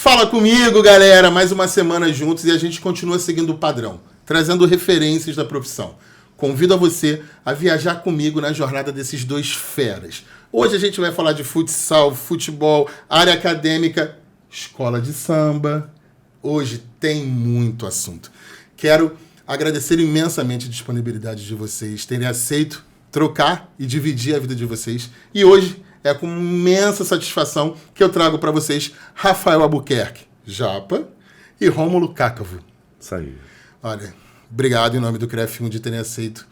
Fala comigo, galera! Mais uma semana juntos e a gente continua seguindo o padrão, trazendo referências da profissão. Convido a você a viajar comigo na jornada desses dois feras. Hoje a gente vai falar de futsal, futebol, área acadêmica, escola de samba. Hoje tem muito assunto. Quero agradecer imensamente a disponibilidade de vocês terem aceito trocar e dividir a vida de vocês. E hoje é com imensa satisfação que eu trago para vocês Rafael Albuquerque, Japa, e Rômulo Cácavo. Isso aí. Olha, obrigado em nome do CREF1 de terem aceito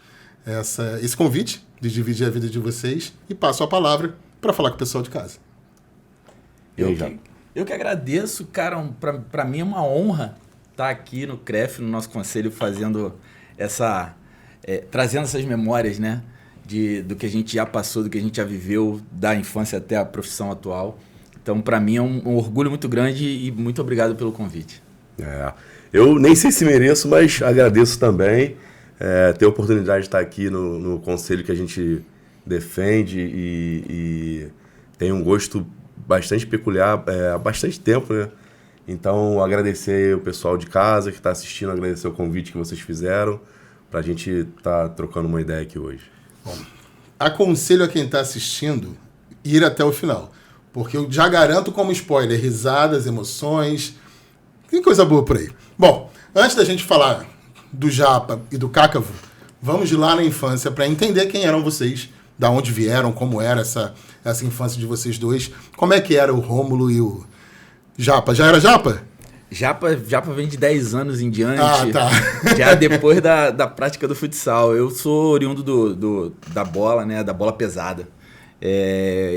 esse convite de dividir a vida de vocês e passo a palavra para falar com o pessoal de casa. Eu que agradeço, cara. Para mim é uma honra estar aqui no CREF, no nosso conselho, fazendo trazendo essas memórias, né? Do que a gente já passou, do que a gente já viveu, da infância até a profissão atual. Então, para mim, é um orgulho muito grande e muito obrigado pelo convite. Eu nem sei se mereço, mas agradeço também ter a oportunidade de estar aqui no conselho que a gente defende e tem um gosto bastante peculiar há bastante tempo, né? Então, agradecer o pessoal de casa que está assistindo, agradecer o convite que vocês fizeram para a gente estar trocando uma ideia aqui hoje. Bom, aconselho a quem está assistindo ir até o final, porque eu já garanto como spoiler, risadas, emoções, tem coisa boa por aí. Bom, antes da gente falar do Japa e do Cácavo, vamos de lá na infância para entender quem eram vocês, da onde vieram, como era essa infância de vocês dois, como é que era o Rômulo e o Japa. Já era Japa? Japa vem de 10 anos em diante, tá. Já depois da prática do futsal. Eu sou oriundo da bola, né, da bola pesada.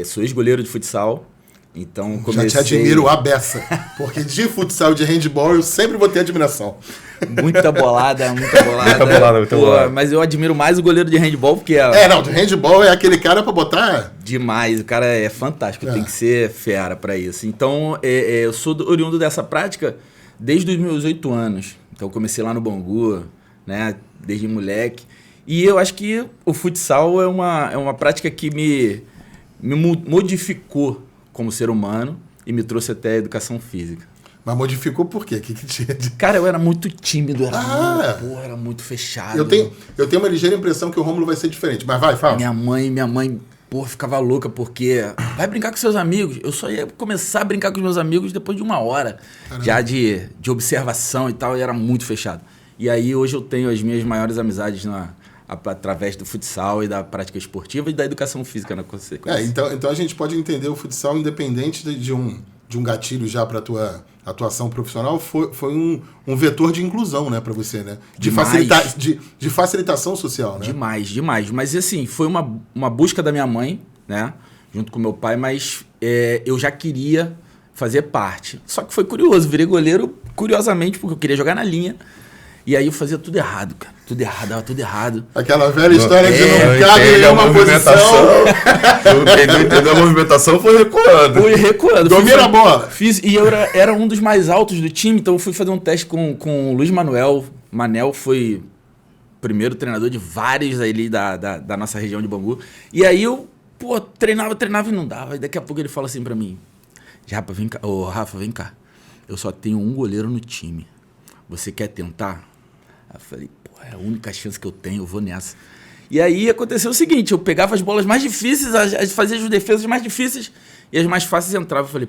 Sou ex-goleiro de futsal, então comecei... Já te admiro a beça, porque de futsal e de handball eu sempre vou ter admiração. Muita bolada. Muita bolada. Mas eu admiro mais o goleiro de handball, porque... de handball é aquele cara pra botar... Demais, o cara é fantástico, tem que ser fera pra isso. Então, eu sou oriundo dessa prática desde os meus 8 anos. Então, comecei lá no Bangu, né, desde moleque. E eu acho que o futsal é uma prática que me modificou como ser humano e me trouxe até a educação física. Mas modificou por quê? O que tinha de... Cara, eu era muito tímido, era muito fechado. Eu tenho uma ligeira impressão que o Rômulo vai ser diferente, mas vai, fala. Minha mãe, ficava louca porque vai brincar com seus amigos. Eu só ia começar a brincar com os meus amigos depois de 1 hora. Caramba. Já de observação e tal, e era muito fechado. E aí hoje eu tenho as minhas maiores amizades através do futsal e da prática esportiva e da educação física na consequência. Então a gente pode entender o futsal independente de um gatilho já para a tua atuação profissional, foi um vetor de inclusão, né, para você, né? De facilitação social, né? Demais. Mas assim, foi uma busca da minha mãe, né, junto com meu pai, mas eu já queria fazer parte. Só que foi curioso, virei goleiro curiosamente porque eu queria jogar na linha. E aí eu fazia tudo errado, cara. Dava tudo errado. Aquela velha história de não cabe em uma posição. Quem não entendeu a movimentação foi recuando. Domina a bola. E eu era um dos mais altos do time, então eu fui fazer um teste com o Luiz Manuel. Manel foi o primeiro treinador de vários ali da nossa região de Bangu. E aí eu, treinava e não dava. E daqui a pouco ele fala assim pra mim: Japa, vem cá. Rafa, vem cá. Eu só tenho um goleiro no time. Você quer tentar? Aí eu falei, é a única chance que eu tenho, eu vou nessa. E aí aconteceu o seguinte, eu pegava as bolas mais difíceis, fazia as defesas mais difíceis e as mais fáceis entravam. Eu falei,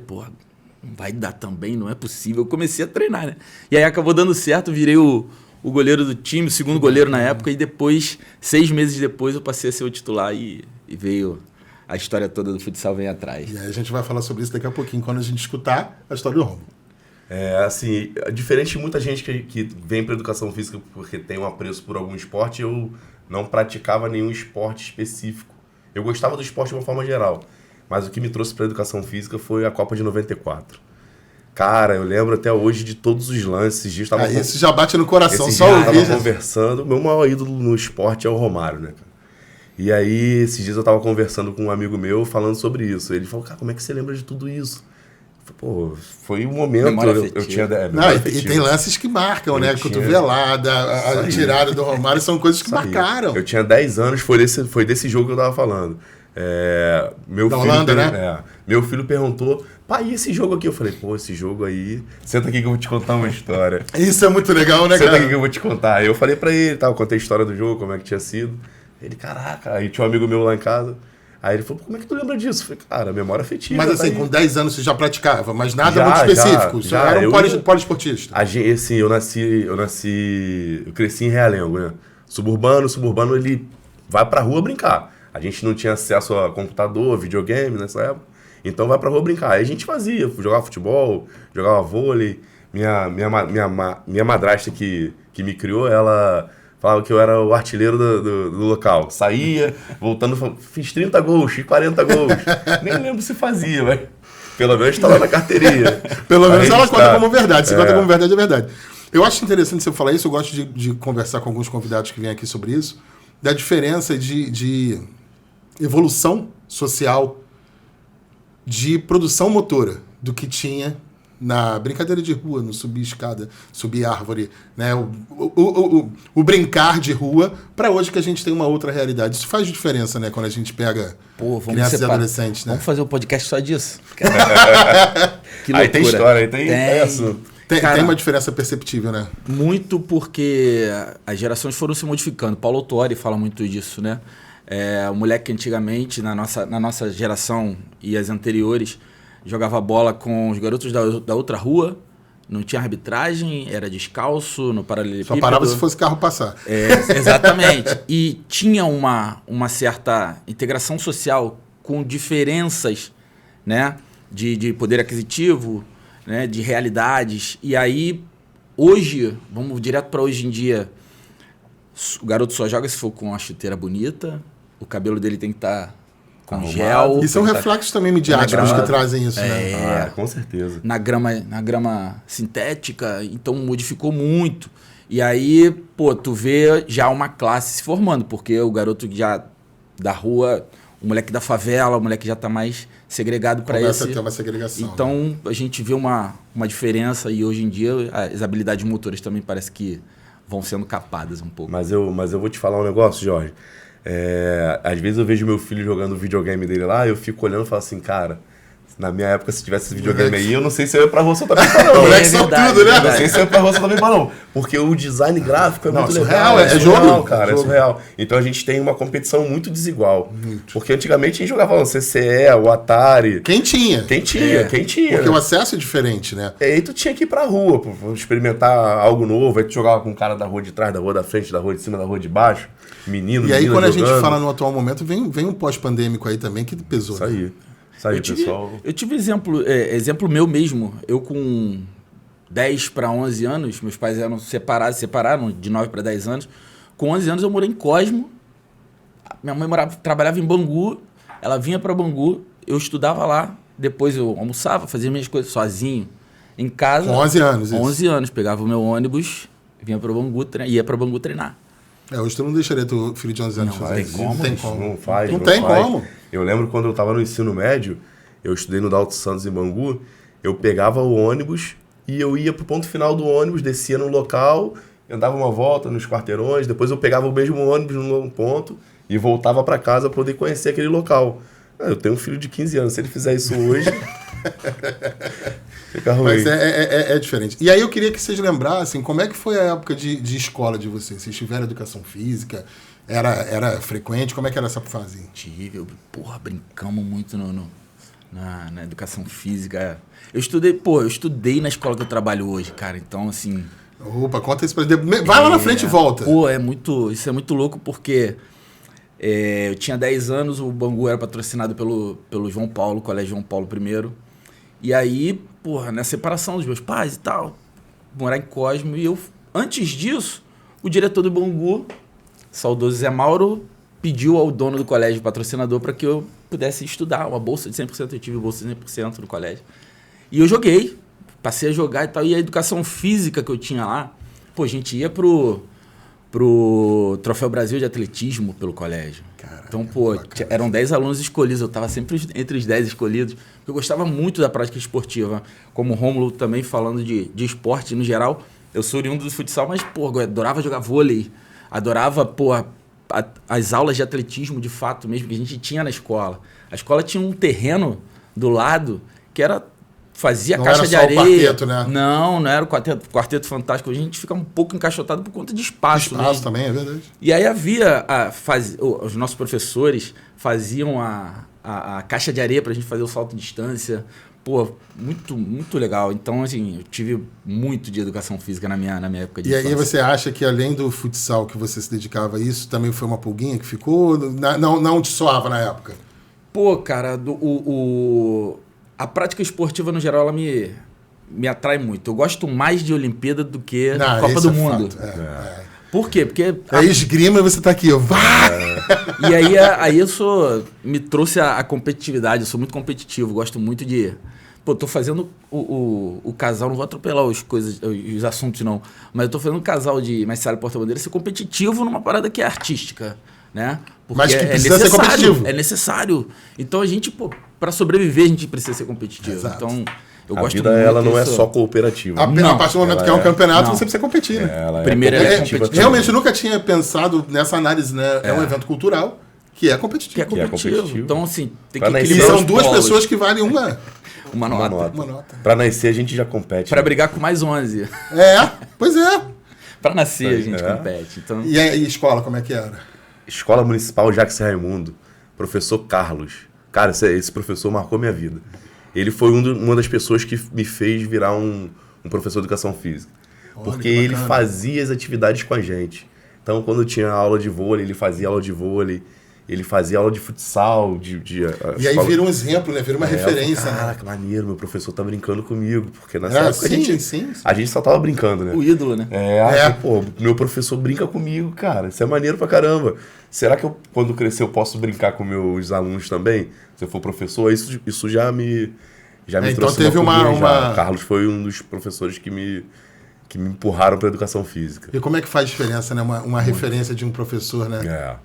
não vai dar também, não é possível. Eu comecei a treinar, né? E aí acabou dando certo, virei o goleiro do time, o segundo goleiro na época, e depois, 6 meses depois, eu passei a ser o titular e veio a história toda do futsal vem atrás. E aí a gente vai falar sobre isso daqui a pouquinho, quando a gente escutar a história do Rômulo. Assim, diferente de muita gente que vem para educação física porque tem um apreço por algum esporte, eu não praticava nenhum esporte específico. Eu gostava do esporte de uma forma geral, mas o que me trouxe para educação física foi a Copa de 94. Cara, eu lembro até hoje de todos os lances. Esse já bate no coração, só ouvir. Eu tava conversando, meu maior ídolo no esporte é o Romário, né, cara? E aí, esses dias eu tava conversando com um amigo meu falando sobre isso. Ele falou, cara, como é que você lembra de tudo isso? Foi um momento. Eu tinha. E tem lances que marcam, né? A cotovelada, a tirada do Romário são coisas que marcaram. Eu tinha 10 anos, foi desse jogo que eu tava falando. Meu Da filho Holanda, né? Meu filho perguntou, pai, e esse jogo aqui? Eu falei, pô, esse jogo aí... Senta aqui que eu vou te contar uma história. Isso é muito legal, né, Senta cara? aqui que eu vou te contar. Aí eu falei pra ele, eu contei a história do jogo, como é que tinha sido. Ele, caraca, aí tinha um amigo meu lá em casa. Aí ele falou, como é que tu lembra disso? Eu falei, cara, memória afetiva. Mas assim, tá aí. com 10 anos você já praticava, mas nada Já, muito específico. Você já. era um Eu poliesportista. Assim, eu cresci em Realengo, né? Suburbano ele vai pra rua brincar. A gente não tinha acesso a computador, videogame nessa época. Então vai pra rua brincar. Aí a gente fazia, jogava futebol, jogava vôlei. Minha madrasta que me criou, ela falava que eu era o artilheiro do local. Saía, voltando, fiz 30 gols, fiz 40 gols. Nem lembro se fazia, mas pelo menos tá lá na carteirinha. Pelo menos ela conta como verdade. Se conta como verdade, é verdade. Eu acho interessante você falar isso. Eu gosto de conversar com alguns convidados que vêm aqui sobre isso. Da diferença de evolução social, de produção motora do que tinha na brincadeira de rua, no subir escada, subir árvore, né? O brincar de rua, para hoje que a gente tem uma outra realidade. Isso faz diferença, né? Quando a gente pega crianças e adolescentes, né? Vamos fazer um podcast só disso. Que aí tem história, aí tem assunto. Tem uma diferença perceptível, né? Muito, porque as gerações foram se modificando. Paulo Autuori fala muito disso, né? O moleque que antigamente, na nossa geração e as anteriores, jogava bola com os garotos da outra rua, não tinha arbitragem, era descalço, no paralelepípedo. Só parava se fosse carro passar. Exatamente. E tinha uma certa integração social com diferenças, né? De poder aquisitivo, né? De realidades. E aí, hoje, vamos direto para hoje em dia, o garoto só joga se for com uma chuteira bonita, o cabelo dele tem que estar com gel. E são reflexos também midiáticos que trazem isso, né? Com certeza. Na grama sintética, então modificou muito. E aí, pô, tu vê já uma classe se formando, porque o garoto já da rua, o moleque da favela, o moleque já tá mais segregado para esse. Começa a ter uma segregação. Então, a gente vê uma diferença e hoje em dia as habilidades motoras também parece que vão sendo capadas um pouco. Mas eu vou te falar um negócio, Jorge. Às vezes eu vejo meu filho jogando o videogame dele lá, eu fico olhando e falo assim, cara, na minha época, se tivesse esse videogame aí, eu não sei se eu ia pra roça também pra não. Moleque são tudo, né? Eu não sei se eu ia pra roça também pra não. Porque o design gráfico é muito surreal, legal. é jogo. Cara, é surreal. Então a gente tem uma competição muito desigual. Porque antigamente a gente jogava o CCE, o Atari. Quem tinha? Quem tinha. Porque o acesso é diferente, né? E aí tu tinha que ir pra rua, experimentar algo novo. Aí tu jogava com o cara da rua de trás, da rua da frente, da rua de cima, da rua de baixo. Menino, E aí, quando jogando. a gente fala no atual momento, vem um pós-pandêmico aí também que pesou. Isso aí. Isso aí, pessoal. Eu tive exemplo meu mesmo. Eu com 10 para 11 anos, meus pais eram separaram de 9 para 10 anos. Com 11 anos eu morei em Cosmo. Minha mãe trabalhava em Bangu. Ela vinha para Bangu, eu estudava lá. Depois eu almoçava, fazia minhas coisas sozinho. Em casa. Com 11 anos, isso. 11 anos. Pegava o meu ônibus, ia para Bangu, ia para Bangu treinar. Hoje tu não deixaria teu filho de 11 anos fazer isso. Não Tem como. Não faz. Não tem como. Eu lembro quando eu estava no ensino médio, eu estudei no Dalto Santos em Bangu, eu pegava o ônibus e eu ia pro ponto final do ônibus, descia no local, andava uma volta nos quarteirões, depois eu pegava o mesmo ônibus num ponto e voltava para casa para poder conhecer aquele local. Eu tenho um filho de 15 anos, se ele fizer isso hoje... Fica ruim. Mas é diferente. E aí eu queria que vocês lembrassem como é que foi a época de escola de vocês. Vocês tiveram educação física? Era frequente? Como é que era essa fase? Brincamos muito na educação física. Eu estudei na escola que eu trabalho hoje, cara. Então, assim... Opa, conta isso pra gente. Vai lá na frente e volta. Isso é muito louco porque eu tinha 10 anos, o Bangu era patrocinado pelo João Paulo, Colégio João Paulo I. E aí, na separação dos meus pais e tal, morar em Cosmo. E eu, antes disso, o diretor do Bangu, saudoso Zé Mauro, pediu ao dono do colégio, patrocinador, para que eu pudesse estudar. Uma bolsa de 100%, eu tive bolsa de 100% no colégio. E eu joguei, passei a jogar e tal. E a educação física que eu tinha lá, a gente ia pro Troféu Brasil de Atletismo pelo colégio. Caraca, então, eram 10 alunos escolhidos, eu estava sempre entre os 10 escolhidos. Eu gostava muito da prática esportiva. Como o Rômulo também falando de esporte no geral, eu sou oriundo do futsal, mas, eu adorava jogar vôlei, adorava, as aulas de atletismo, de fato mesmo, que a gente tinha na escola. A escola tinha um terreno do lado que era... Fazia Não caixa era de só o areia. quarteto, né? Não era o quarteto fantástico. A gente fica um pouco encaixotado por conta de espaço. Espaço Mesmo. também, é verdade. E aí havia... os nossos professores faziam a caixa de areia pra gente fazer o salto de distância. Pô, muito, muito legal. Então, assim, eu tive muito de educação física na minha época de infância. E aí você acha que além do futsal que você se dedicava a isso, também foi uma pulguinha que ficou? Não te soava na época? Pô, cara, a prática esportiva, no geral, ela me atrai muito. Eu gosto mais de Olimpíada do que Copa do Mundo. Fato. Por quê? Porque... É esgrima e você tá aqui, ó. E aí me trouxe a competitividade. Eu sou muito competitivo, gosto muito de... Pô, tô fazendo o casal, não vou atropelar os assuntos não, mas eu tô fazendo um casal de Mestre Porta-Bandeira ser competitivo numa parada que é artística, né? Porque mas que precisa ser competitivo. É necessário. Então a gente, pô, pra sobreviver a gente precisa ser competitivo. Exato. Então eu A gosto vida, muito ela não é disso. só cooperativa. A partir do momento que é um campeonato, Não. você precisa competir, né? Ela Primeiro é competitiva competitiva. Realmente, eu nunca tinha pensado nessa análise, né? É um evento cultural que é competitivo. Que é competitivo. competitivo. Então, assim, tem Pra que nascer E equilibrar são os duas polos. pessoas que valem uma Uma Uma nota. nota. uma nota. Pra nascer, a gente já compete. Pra né? brigar com mais 11. Pois é. Pra nascer a gente É. compete. Então, E a escola, como é que era? Escola Municipal Jacques Raimundo, professor Carlos. Cara, esse professor marcou minha vida. Ele foi uma das pessoas que me fez virar um professor de educação física. Olha, Porque que ele bacana. fazia as atividades com a gente. Então, quando tinha aula de vôlei, ele fazia aula de vôlei. Ele fazia aula de futsal. E aí vira um exemplo, né? Vira uma referência. Cara, Né? que maneiro, meu professor tá brincando comigo. Porque nessa época Sim. a gente só tava brincando, né? o ídolo, né? Pô, meu professor brinca comigo, cara. Isso é maneiro pra caramba. Será que eu, quando crescer, eu posso brincar com meus alunos também? Se eu for professor, isso já me Então trouxe teve pulguinha já. uma... Carlos foi um dos professores que me empurraram pra educação física. E como é que faz diferença, né? Uma referência de um professor, né? É.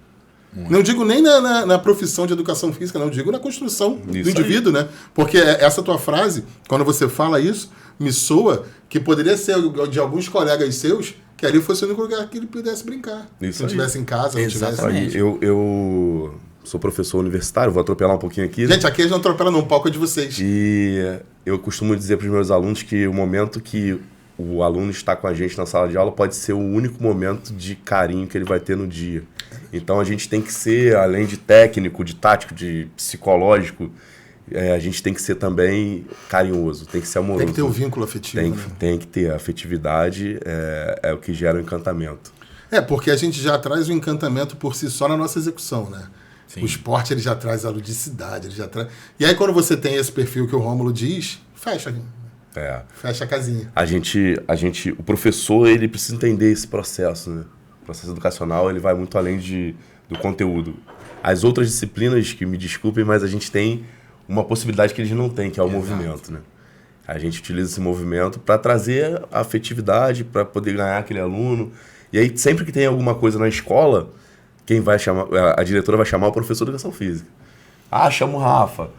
Não digo nem na profissão de educação física, não. Digo na construção do Isso indivíduo, né? Porque essa tua frase, quando você fala isso, me soa que poderia ser de alguns colegas seus que ali fosse o único lugar que ele pudesse brincar. Isso Se não aí. estivesse em casa, não tivesse... Exatamente. Aí, eu sou professor universitário, vou atropelar um pouquinho aqui. Gente, aqui a gente não atropela num palco é de vocês. E eu costumo dizer para os meus alunos que o momento que o aluno está com a gente na sala de aula pode ser o único momento de carinho que ele vai ter no dia. Então a gente tem que ser, além de técnico, de tático, de psicológico, a gente tem que ser também carinhoso, tem que ser amoroso. Tem que ter um vínculo afetivo, né? Tem que ter. A afetividade é o que gera o encantamento. Porque a gente já traz o encantamento por si só na nossa execução, né? Sim. O esporte, ele já traz a ludicidade, ele já traz... E aí, quando você tem esse perfil que o Rômulo diz, fecha a casinha. O professor, ele precisa entender esse processo, né? O processo educacional, ele vai muito além do conteúdo. As outras disciplinas, que me desculpem, mas a gente tem uma possibilidade que eles não têm, que é o movimento, né? A gente utiliza esse movimento para trazer a afetividade, para poder ganhar aquele aluno. E aí, sempre que tem alguma coisa na escola, quem vai chamar, a diretora vai chamar o professor de educação física. Chama o Rafa.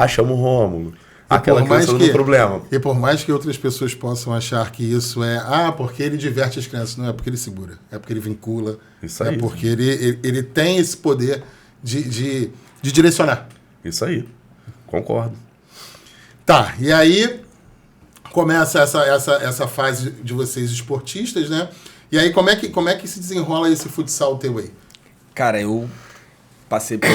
Chama o Rômulo. Aquela criança não tem problema. E por mais que outras pessoas possam achar que isso é... porque ele diverte as crianças. Não é porque ele segura. É porque ele vincula. Isso aí. É porque ele tem esse poder de direcionar. Isso aí. Concordo. Tá, e aí começa essa fase de vocês esportistas, né? E aí como é que se desenrola esse futsal teu aí? Cara, eu passei por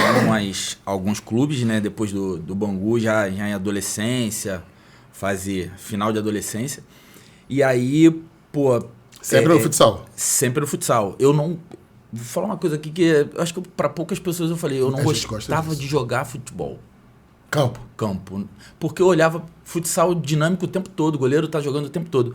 alguns clubes, né? Depois do Bangu, já em adolescência, fase final de adolescência. E aí, pô... Sempre no futsal? Sempre no futsal. Eu não... Vou falar uma coisa aqui que eu acho que para poucas pessoas eu falei, eu não gostava de jogar futebol. Campo. Porque eu olhava futsal dinâmico o tempo todo, o goleiro tá jogando o tempo todo.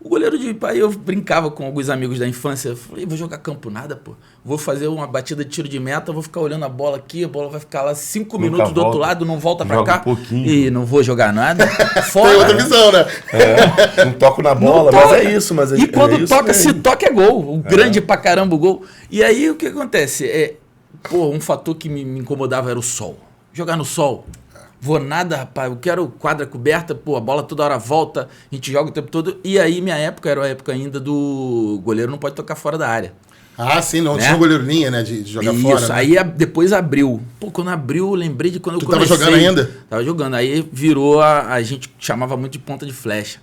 O goleiro de pai, eu brincava com alguns amigos da infância, eu falei, vou jogar campo nada, pô. Vou fazer uma batida de tiro de meta, vou ficar olhando a bola aqui, a bola vai ficar lá 5 minutos do outro lado, não volta pra cá. E não vou jogar nada. Fora. Tem outra visão, né? Não toco na bola, mas é isso. Mas e quando isso toca, mesmo. se toca é gol. Grande pra caramba o gol. E aí o que acontece? Um fator que me incomodava era o sol. Jogar no sol. Vou nada, rapaz, eu quero quadra coberta, a bola toda hora volta, a gente joga o tempo todo. E aí minha época era a época ainda do goleiro não pode tocar fora da área. Ah, sim, não Né? tinha um goleiro linha, né? De jogar Isso, fora. Né? aí depois abriu. Pô, quando abriu, eu lembrei de quando eu comecei. Tu tava jogando ainda? Tava jogando. Aí virou, a gente chamava muito de ponta de flecha.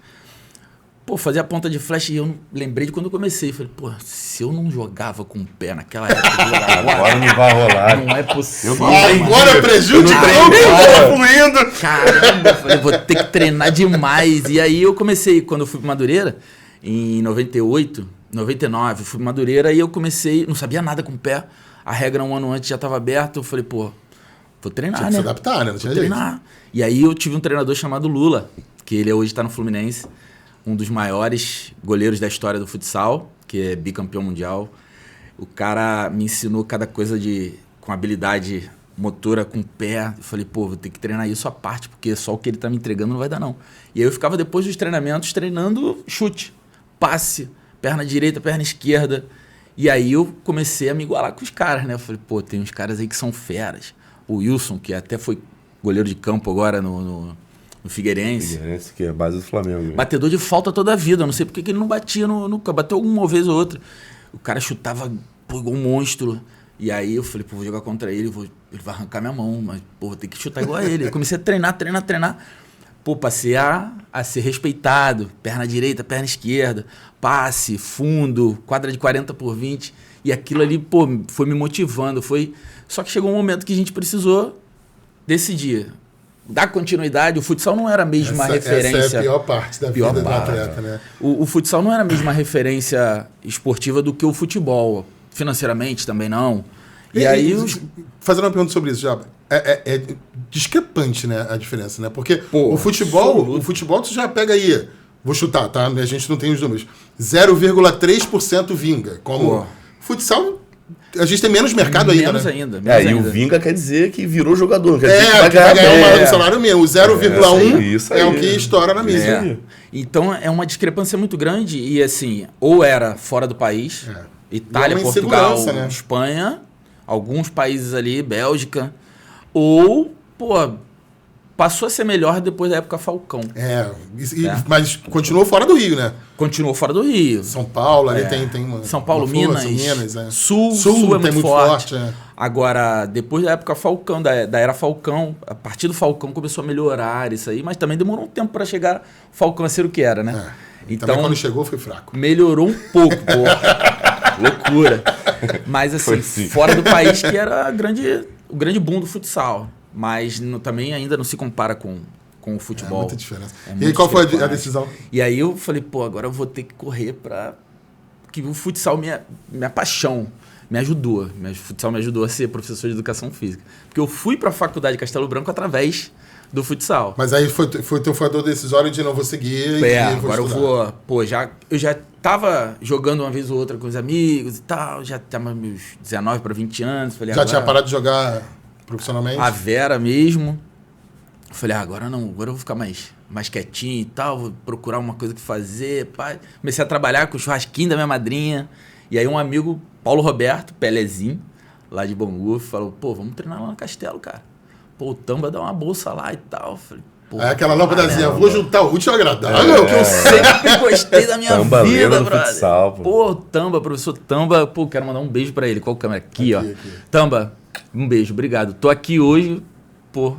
Pô, fazia a ponta de flecha e eu lembrei de quando eu comecei. Falei, pô, se eu não jogava com o pé naquela época, eu jogava Agora não vai rolar. não é possível. Agora prejudicou treino, o que cara. tava fluindo. Caramba, eu falei, vou ter que treinar demais. E aí eu comecei, quando eu fui pro Madureira, em 98, 99, fui pro Madureira e eu comecei, não sabia nada com o pé. A regra um ano antes já estava aberta. Eu falei, pô, vou treinar, Tinha que né? se adaptar, né? Não tinha Vou jeito. treinar. E aí eu tive um treinador chamado Lula, que ele hoje está no Fluminense, um dos maiores goleiros da história do futsal, que é bicampeão mundial. O cara me ensinou cada coisa com habilidade motora, com o pé. Eu falei, pô, vou ter que treinar isso à parte, porque só o que ele tá me entregando não vai dar, não. E aí eu ficava depois dos treinamentos treinando chute, passe, perna direita, perna esquerda. E aí eu comecei a me igualar com os caras, né? Eu falei, pô, tem uns caras aí que são feras. O Wilson, que até foi goleiro de campo agora no Figueirense. Figueirense, que é a base do Flamengo. Né? Batedor de falta toda a vida. Eu não sei porque que ele não batia nunca. Bateu uma vez ou outra. O cara chutava, pô, igual um monstro. E aí eu falei, pô, vou jogar contra ele, ele vai arrancar minha mão, mas, pô, vou ter que chutar igual a ele. Eu comecei a treinar. Pô, passei a ser respeitado. Perna direita, perna esquerda, passe, fundo, quadra de 40 por 20. E aquilo ali, pô, foi me motivando. Só que chegou um momento que a gente precisou decidir. Dar continuidade, o futsal não era a mesma referência. Essa é a pior parte da vida do atleta, né? O futsal não era a mesma referência esportiva do que o futebol. Financeiramente também não. E aí fazendo uma pergunta sobre isso, já é discrepante, né, a diferença, né? Porque o futebol tu já pega aí, vou chutar, tá? A gente não tem os números. 0,3% vinga. Como futsal, a gente tem menos mercado ainda, menos né? ainda. E o vinga quer dizer que virou jogador, não quer dizer Que vai ganhar o maior salário mesmo. O 0,1 é o que estoura na mesa. Então é uma discrepância muito grande e assim, ou era fora do país, Itália, uma Portugal, insegurança, né? Espanha, alguns países ali, Bélgica, ou, pô, passou a ser melhor depois da época Falcão. Mas continuou fora do Rio, né? Continuou fora do Rio. São Paulo, ali tem uma. São Paulo, uma Minas, força, Sul é muito forte. É. Agora, depois da época Falcão, da era Falcão, a partir do Falcão começou a melhorar isso aí, mas também demorou um tempo para chegar o Falcão a ser o que era, né? Então, também quando chegou foi fraco. Melhorou um pouco, pô. Loucura. Mas assim, fora do país que era o grande boom do futsal. Mas também ainda não se compara com o futebol. Muita diferença. E aí, qual foi a decisão? E aí eu falei, pô, agora eu vou ter que correr para que o futsal, minha paixão, me ajudou. O futsal me ajudou a ser professor de educação física. Porque eu fui para a faculdade de Castelo Branco através do futsal. Mas aí foi teu fator decisório de não vou seguir agora eu vou... Pô, eu já tava jogando uma vez ou outra com os amigos e tal, já tava meus 19 para 20 anos. Falei, já tinha parado de jogar profissionalmente? A Vera mesmo. Falei, agora não, agora eu vou ficar mais quietinho e tal, vou procurar uma coisa que fazer. Pá. Comecei a trabalhar com o churrasquinho da minha madrinha. E aí um amigo, Paulo Roberto, Pelezinho, lá de Bangu, falou, pô, vamos treinar lá no Castelo, cara. Pô, o Tamba dá uma bolsa lá e tal. Falei, pô, aquela lâmpadazinha, vou juntar o útil ao agradável. Que eu sempre gostei da minha Tamba vida, brother. Futsal, pô, Tamba, professor Tamba, pô, quero mandar um beijo pra ele. Qual câmera? Aqui, ó. Tamba, um beijo, obrigado. Tô aqui hoje, pô,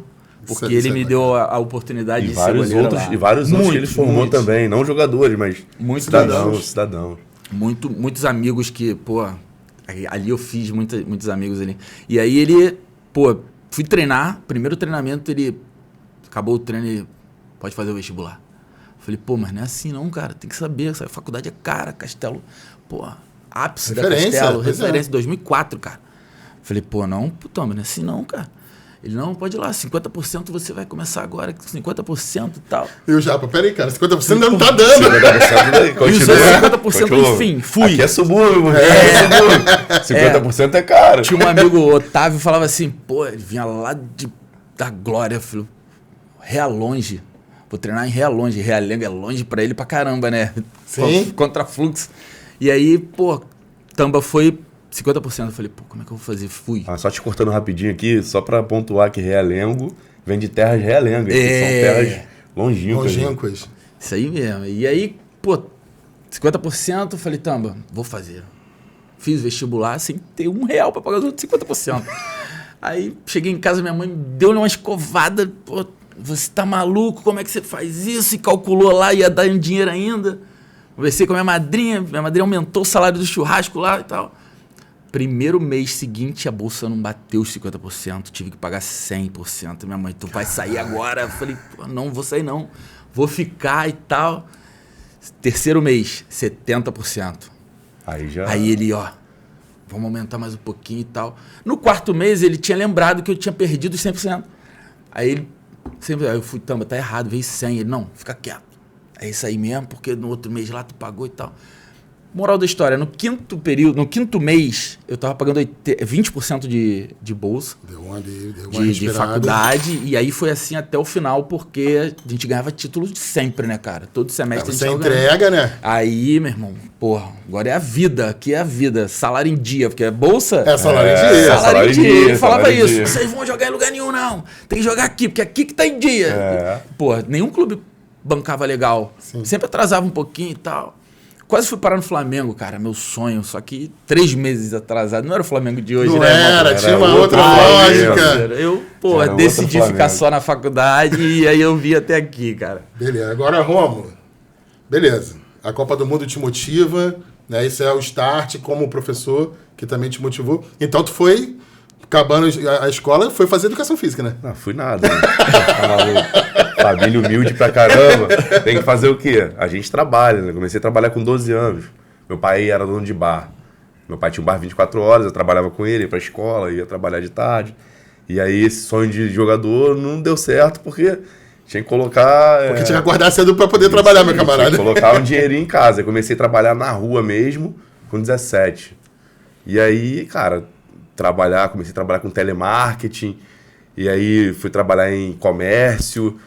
porque ele me deu a oportunidade de ser goleiro lá. E vários outros que ele formou também, não jogadores, mas cidadãos. Muitos amigos que, pô, ali eu fiz muitos amigos ali. E aí ele, pô, fui treinar, primeiro treinamento acabou o treino, ele pode fazer o vestibular. Falei, pô, mas não é assim não, cara, tem que saber, essa faculdade é cara, Castelo, pô, ápice da Castelo, referência, 2004, cara. Falei, pô, não, não é assim não, cara. Ele, não, pode ir lá, 50% você vai começar agora, 50% e tal. E o Japa, peraí, cara, 50% ainda não tá dando. 50%, enfim, fui. Aqui é subúrbio, 50% é caro. Tinha um amigo, Otávio, falava assim, pô, ele vinha lá da Glória, eu falei, Realonge, vou treinar em Realonge, Realengo é longe pra ele pra caramba, né? Sim. Contra fluxo. E aí, pô, Tamba foi 50%. Eu falei, pô, como é que eu vou fazer? Fui. Só te cortando rapidinho aqui, só pra pontuar que Realengo vem de terras realengas, que são terras longínquas. Isso aí mesmo. E aí, pô, 50%, eu falei, Tamba, vou fazer. Fiz vestibular sem ter R$1 pra pagar os outros 50%. Aí cheguei em casa, minha mãe deu-lhe uma escovada. Pô, você tá maluco? Como é que você faz isso? E calculou lá, ia dar dinheiro ainda. Conversei com a minha madrinha aumentou o salário do churrasco lá e tal. Primeiro mês seguinte, a bolsa não bateu os 50%, tive que pagar 100%. Minha mãe, tu vai sair agora? Eu falei, pô, não vou sair não, vou ficar e tal. Terceiro mês, 70%. Aí ele, ó, vamos aumentar mais um pouquinho e tal. No quarto mês, ele tinha lembrado que eu tinha perdido os 100%. Aí eu fui, Tamba, tá errado, veio 100. Ele, não, fica quieto. É isso aí mesmo, porque no outro mês lá tu pagou e tal. Moral da história, no quinto mês, eu tava pagando 20% de bolsa. Deu uma de faculdade. E aí foi assim até o final, porque a gente ganhava títulos sempre, né, cara? Todo semestre a gente entrega, né? Aí, meu irmão, porra, agora é a vida. Aqui é a vida. Salário em dia, porque é bolsa. É, salário em dia. Salário em dia. Ele falava isso. Vocês vão jogar em lugar nenhum, não. Tem que jogar aqui, porque aqui que tá em dia. Porra, nenhum clube bancava legal. Sim. Sempre atrasava um pouquinho e tal. Quase fui parar no Flamengo, cara, meu sonho. Só que 3 meses atrasado. Não era o Flamengo de hoje, não né? Era, tinha uma outra lógica. Eu, decidi ficar só na faculdade e aí eu vi até aqui, cara. Beleza. Agora, Rômulo. Beleza. A Copa do Mundo te motiva, né? Isso é o start como professor, que também te motivou. Então tu foi, acabando a escola, foi fazer educação física, né? Não, fui nada. Né? Tá maluco. Família humilde pra caramba. Tem que fazer o quê? A gente trabalha, né? Comecei a trabalhar com 12 anos. Meu pai era dono de bar. Meu pai tinha um bar 24 horas, eu trabalhava com ele, ia pra escola, ia trabalhar de tarde. E aí esse sonho de jogador não deu certo, porque tinha que colocar... Porque tinha que acordar cedo pra poder trabalhar, meu camarada. Tinha que colocar um dinheirinho em casa. Eu comecei a trabalhar na rua mesmo, com 17. E aí, cara, comecei a trabalhar com telemarketing. E aí fui trabalhar em comércio...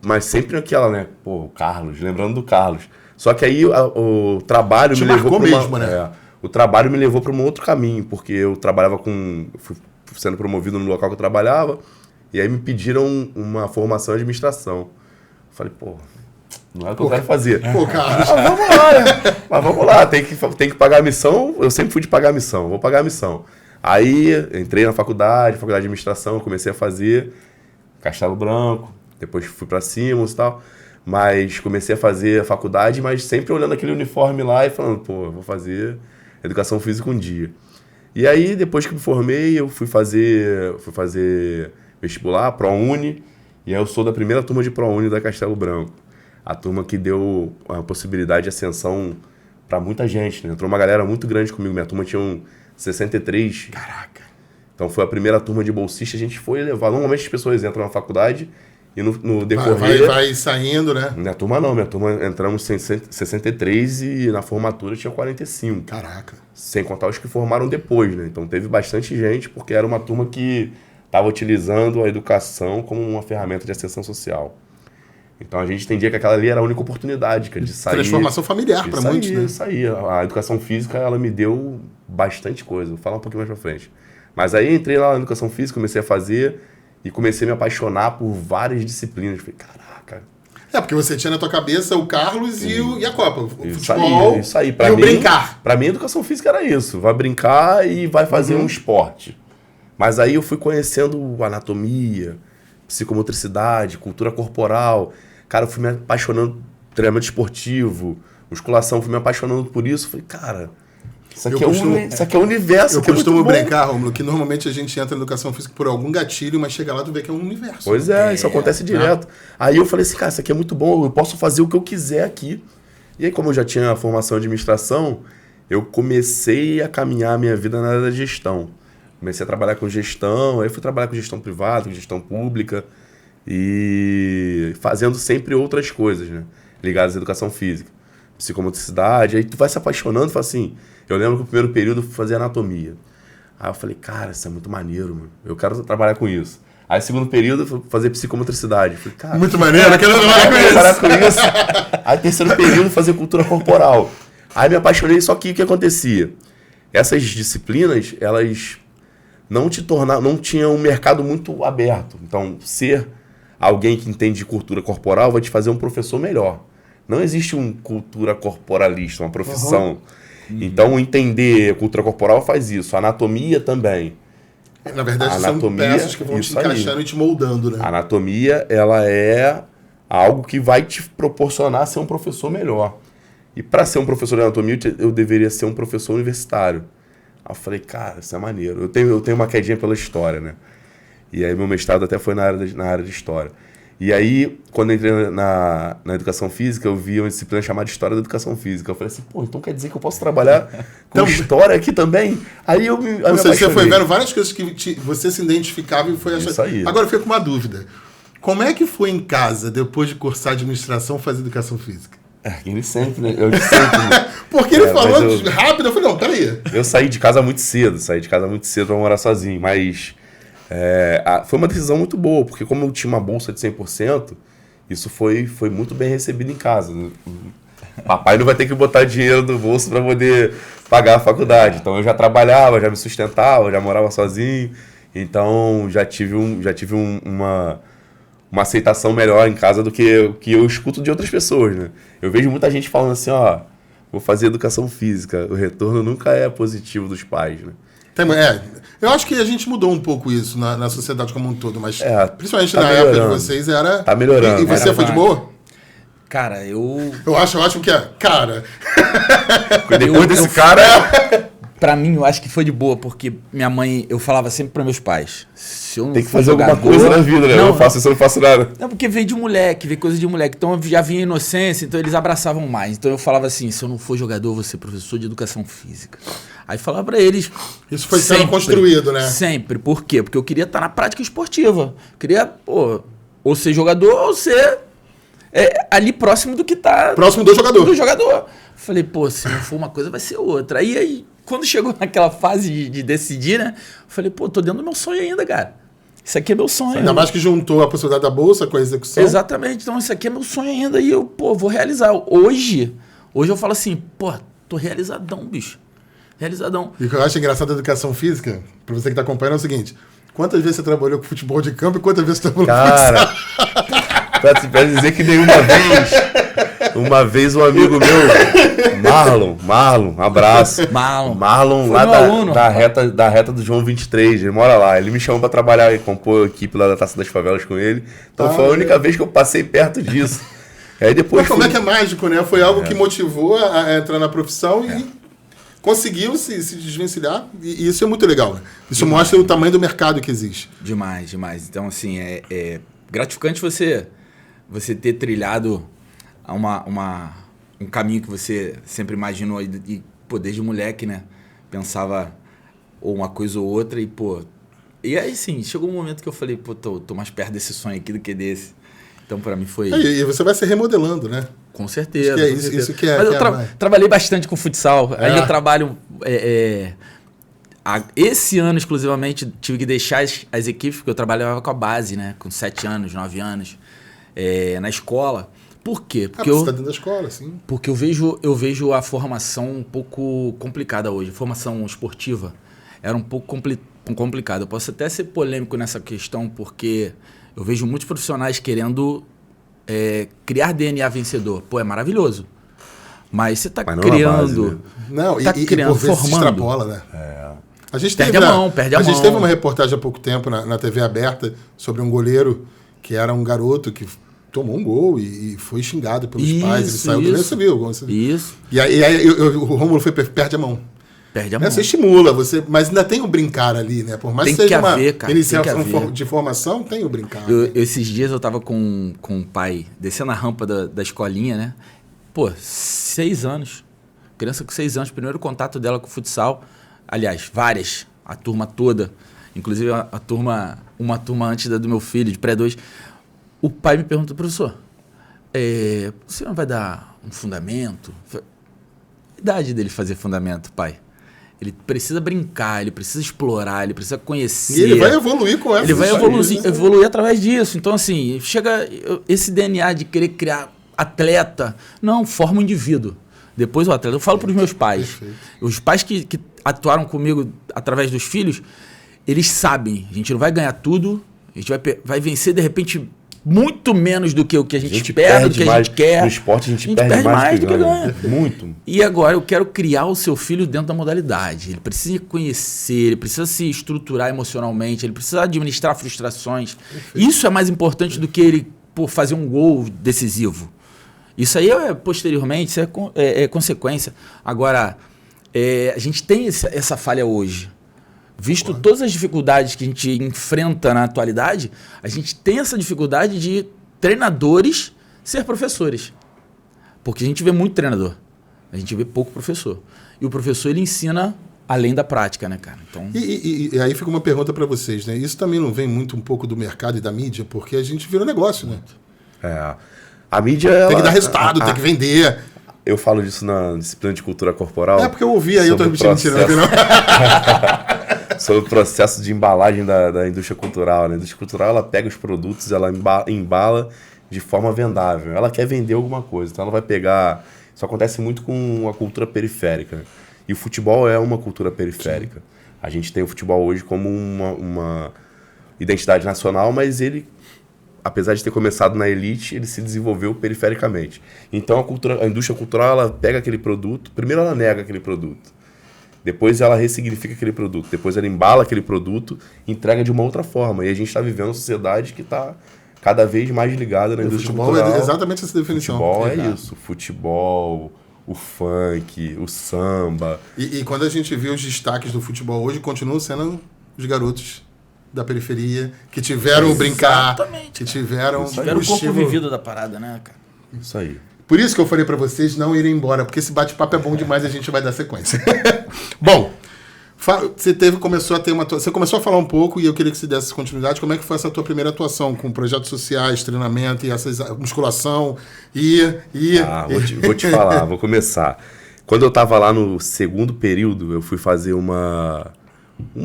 Mas sempre naquela, né? Pô, o Carlos, lembrando do Carlos. Só que aí o trabalho me levou para mesmo, né? O trabalho me levou para um outro caminho, porque eu trabalhava fui sendo promovido no local que eu trabalhava, e aí me pediram uma formação em administração. Falei, pô, não é o que eu quero fazer. Pô, Carlos. Vamos lá, né? Mas vamos lá, tem que pagar a missão. Eu sempre fui de pagar a missão, vou pagar a missão. Aí entrei na faculdade de administração, comecei a fazer Castelo Branco. Depois fui pra Simons e tal, mas comecei a fazer a faculdade, mas sempre olhando aquele uniforme lá e falando, pô, eu vou fazer educação física um dia. E aí, depois que me formei, eu fui fazer vestibular, ProUni, e aí eu sou da primeira turma de ProUni da Castelo Branco. A turma que deu a possibilidade de ascensão pra muita gente, né? Entrou uma galera muito grande comigo, minha turma tinha 63. Caraca! Então foi a primeira turma de bolsista, a gente foi levar. Normalmente as pessoas entram na faculdade e no decorrer... Vai saindo, né? Minha turma entramos em 63 e na formatura tinha 45. Caraca. Sem contar os que formaram depois, né? Então teve bastante gente, porque era uma turma que estava utilizando a educação como uma ferramenta de ascensão social. Então a gente entendia que aquela ali era a única oportunidade, que de sair... Transformação familiar para muitos, né? Isso aí. A educação física, ela me deu bastante coisa. Vou falar um pouquinho mais pra frente. Mas aí entrei lá na educação física, comecei a fazer... E comecei a me apaixonar por várias disciplinas. Falei, caraca. Porque você tinha na tua cabeça o Carlos e a Copa. O futebol isso aí. Pra e mim, o brincar. Pra mim, a educação física era isso. Vai brincar e vai fazer um esporte. Mas aí eu fui conhecendo anatomia, psicomotricidade, cultura corporal. Cara, eu fui me apaixonando por treinamento esportivo, musculação. Fui me apaixonando por isso. Falei, cara... Isso aqui é o universo. Eu costumo brincar, Rômulo, que normalmente a gente entra na educação física por algum gatilho, mas chega lá tu vê que é um universo. Pois isso acontece direto. Aí eu falei assim, cara, isso aqui é muito bom, eu posso fazer o que eu quiser aqui. E aí, como eu já tinha a formação em administração, eu comecei a caminhar a minha vida na área da gestão. Comecei a trabalhar com gestão, aí fui trabalhar com gestão privada, com gestão pública, e fazendo sempre outras coisas, né? Ligadas à educação física. Psicomotricidade, aí tu vai se apaixonando, fala assim... Eu lembro que no primeiro período eu fui fazer anatomia. Aí eu falei, cara, isso é muito maneiro, mano. Eu quero trabalhar com isso. Aí no segundo período eu fui fazer psicomotricidade. Falei, cara... Muito maneiro, eu quero trabalhar com isso. Aí terceiro período fazer cultura corporal. Aí me apaixonei, só que o que acontecia? Essas disciplinas, elas não tinham um mercado muito aberto. Então, ser alguém que entende de cultura corporal vai te fazer um professor melhor. Não existe um cultura corporalista, uma profissão. Então, entender cultura corporal faz isso. Anatomia também. Na verdade, são peças que vão te encaixando e te moldando, né? A anatomia, ela é algo que vai te proporcionar ser um professor melhor. E para ser um professor de anatomia, eu deveria ser um professor universitário. Aí eu falei, cara, isso é maneiro. Eu tenho uma quedinha pela história, né? E aí meu mestrado até foi na área de história. E aí, quando eu entrei na educação física, eu vi uma disciplina chamada História da Educação Física. Eu falei assim, pô, então quer dizer que eu posso trabalhar com história aqui também? Aí eu me Ou seja, você foi vendo várias coisas que você se identificava e foi achando. Isso aí. Agora eu fico com uma dúvida. Como é que foi em casa, depois de cursar administração, fazer educação física? Ele sempre, né? Eu sempre. Né? Porque ele falou rápido, eu falei, não, peraí. Eu saí de casa muito cedo pra morar sozinho, mas foi uma decisão muito boa, porque como eu tinha uma bolsa de 100%, isso foi muito bem recebido em casa. Papai não vai ter que botar dinheiro no bolso para poder pagar a faculdade. Então eu já trabalhava, já me sustentava, já morava sozinho. Então já tive uma aceitação melhor em casa do que o que eu escuto de outras pessoas, né? Eu vejo muita gente falando assim, vou fazer educação física. O retorno nunca é positivo dos pais, né? Eu acho que a gente mudou um pouco isso na sociedade como um todo, mas principalmente tá na melhorando. época de vocês era... Tá melhorando. E você foi de boa? Cara, eu acho ótimo que cara... Depois desse cara... Pra mim, eu acho que foi de boa, porque minha mãe, eu falava sempre para meus pais, se eu não tem que for fazer jogador, alguma coisa na vida, né? Eu faço isso, eu não faço nada. Não, porque veio de moleque, veio coisa de moleque. Então eu já vinha inocência, então eles abraçavam mais. Então eu falava assim, se eu não for jogador, eu vou ser professor de educação física. Aí falava pra eles... Isso foi sendo construído, né? Sempre. Por quê? Porque eu queria estar na prática esportiva. Eu queria, ou ser jogador, ou ser ali próximo do que tá... Próximo do jogador. Do jogador. Falei, se não for uma coisa, vai ser outra. Aí quando chegou naquela fase de decidir, né? Eu falei, tô dentro do meu sonho ainda, cara. Isso aqui é meu sonho. Ainda mais que juntou a possibilidade da bolsa com a execução. Exatamente. Então, isso aqui é meu sonho ainda. E eu, vou realizar. Hoje eu falo assim, tô realizadão, bicho. Realizadão. E o que eu acho engraçado da educação física, pra você que tá acompanhando, é o seguinte. Quantas vezes você trabalhou com futebol de campo e quantas vezes você trabalhou com futsal? Pra dizer que nenhuma vez... Uma vez um amigo meu, Marlon, abraço. Marlon lá da reta do João 23, ele mora lá. Ele me chamou pra trabalhar e compor a equipe lá da Taça das Favelas com ele. Então foi a única vez que eu passei perto disso. Aí depois mas como é que é mágico, né? Foi algo que motivou a entrar na profissão e conseguiu se desvencilhar. E isso é muito legal, né? Isso mostra o tamanho do mercado que existe. Demais. Então, assim, é gratificante você ter trilhado um caminho que você sempre imaginou e desde moleque, né? Pensava ou uma coisa ou outra e aí sim, chegou um momento que eu falei, tô mais perto desse sonho aqui do que desse. Então pra mim foi... E você vai se remodelando, né? Com certeza. Isso que é... Mas eu trabalhei bastante com futsal. Aí eu trabalho... esse ano, exclusivamente, tive que deixar as equipes, porque eu trabalhava com a base, né? Com 7 anos, 9 anos, na escola. Por quê? Porque você está dentro da escola, sim. Porque eu vejo a formação um pouco complicada hoje. A formação esportiva era um pouco complicada. Eu posso até ser polêmico nessa questão, porque eu vejo muitos profissionais querendo criar DNA vencedor. É maravilhoso. Mas você está criando... Não, criando, por vezes formando. Se extrapola, né? A gente perde a mão. A gente teve uma reportagem há pouco tempo na TV aberta sobre um goleiro que era um garoto que tomou um gol e foi xingado pelos pais. Ele saiu do meio, você viu. Isso. E aí o Rômulo perde a mão. Perde a mão. Você estimula, mas ainda tem o brincar ali, né? Por mais que seja uma iniciação de formação, tem o brincar. Esses dias eu tava com o pai descendo a rampa da escolinha, né? 6 anos. Criança com 6 anos, primeiro contato dela com o futsal. Aliás, várias. A turma toda. Inclusive uma turma antes do meu filho, de pré-2. O pai me perguntou, professor, você não vai dar um fundamento? A idade dele fazer fundamento, pai. Ele precisa brincar, ele precisa explorar, ele precisa conhecer. E ele vai evoluir com essa. Ele vai evoluir através disso. Então, assim, chega esse DNA de querer criar atleta. Não, forma um indivíduo. Depois o atleta. Eu falo para os meus pais. Perfeito. Os pais que atuaram comigo através dos filhos, eles sabem. A gente não vai ganhar tudo. A gente vai vencer, de repente, muito menos do que o que a gente espera, do que a gente quer. No esporte a gente perde mais do que ganha. Muito. E agora eu quero criar o seu filho dentro da modalidade. Ele precisa conhecer, ele precisa se estruturar emocionalmente, ele precisa administrar frustrações. Isso é mais importante do que ele fazer um gol decisivo. Isso aí posteriormente, isso é consequência. Agora, a gente tem essa falha hoje. Visto todas as dificuldades que a gente enfrenta na atualidade, a gente tem essa dificuldade de treinadores ser professores. Porque a gente vê muito treinador, a gente vê pouco professor. E o professor, ele ensina além da prática, né, cara? Então... E aí fica uma pergunta para vocês, né? Isso também não vem muito um pouco do mercado e da mídia, porque a gente vira negócio, né? A mídia... Tem que dar resultado, tem que vender. Eu falo disso na disciplina de cultura corporal. Porque eu ouvi, aí eu tô repetindo, não. Sobre o processo de embalagem da indústria cultural. Né? A indústria cultural, ela pega os produtos, ela embala de forma vendável. Ela quer vender alguma coisa, então ela vai pegar... Isso acontece muito com a cultura periférica. Né? E o futebol é uma cultura periférica. Sim. A gente tem o futebol hoje como uma identidade nacional, mas ele, apesar de ter começado na elite, ele se desenvolveu perifericamente. Então a indústria cultural, ela pega aquele produto, primeiro ela nega aquele produto. Depois ela ressignifica aquele produto. Depois ela embala aquele produto e entrega de uma outra forma. E a gente está vivendo uma sociedade que está cada vez mais ligada na indústria cultural. O futebol é exatamente essa definição. O futebol é isso. O futebol, o funk, o samba. E quando a gente vê os destaques do futebol hoje, continuam sendo os garotos da periferia que tiveram brincar, que tiveram o corpo vivido da parada, né, cara? Isso aí. Por isso que eu falei pra vocês não irem embora, porque esse bate-papo é bom demais e a gente vai dar sequência. Bom, você começou a falar um pouco e eu queria que você desse continuidade. Como é que foi essa tua primeira atuação com projetos sociais, treinamento e musculação Vou te falar, vou começar. Quando eu estava lá no segundo período, eu fui fazer uma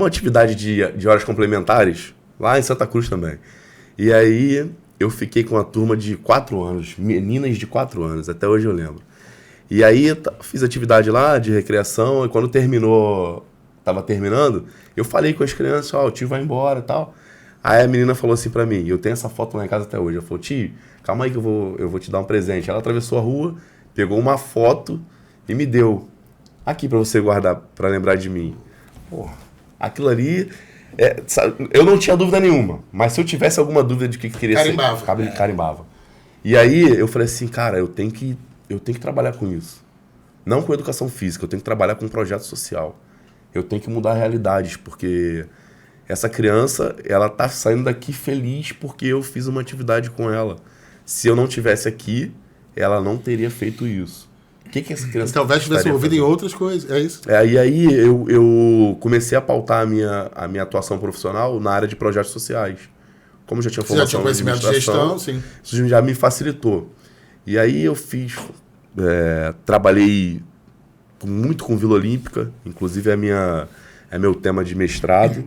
atividade de horas complementares lá em Santa Cruz também. E aí eu fiquei com uma turma de 4 anos, meninas de 4 anos, até hoje eu lembro. E aí fiz atividade lá de recreação e quando estava terminando, eu falei com as crianças, o tio vai embora e tal. Aí a menina falou assim pra mim, eu tenho essa foto lá em casa até hoje, ela falou, tio, calma aí que eu vou te dar um presente. Ela atravessou a rua, pegou uma foto e me deu. Aqui pra você guardar, pra lembrar de mim. Porra, aquilo ali... eu não tinha dúvida nenhuma, mas se eu tivesse alguma dúvida de que queria ser, carimbava. E aí eu falei assim, cara, eu tenho que trabalhar com isso. Não com educação física, eu tenho que trabalhar com um projeto social. Eu tenho que mudar realidades, porque essa criança, ela tá saindo daqui feliz porque eu fiz uma atividade com ela. Se eu não tivesse aqui, ela não teria feito isso. O que essa criança talvez tivesse envolvido em outras coisas, é isso? E aí eu comecei a pautar a minha atuação profissional na área de projetos sociais. Como já tinha formação, já tinha conhecimento de gestão, sim. Isso já me facilitou. E aí eu trabalhei muito com Vila Olímpica, inclusive é meu tema de mestrado.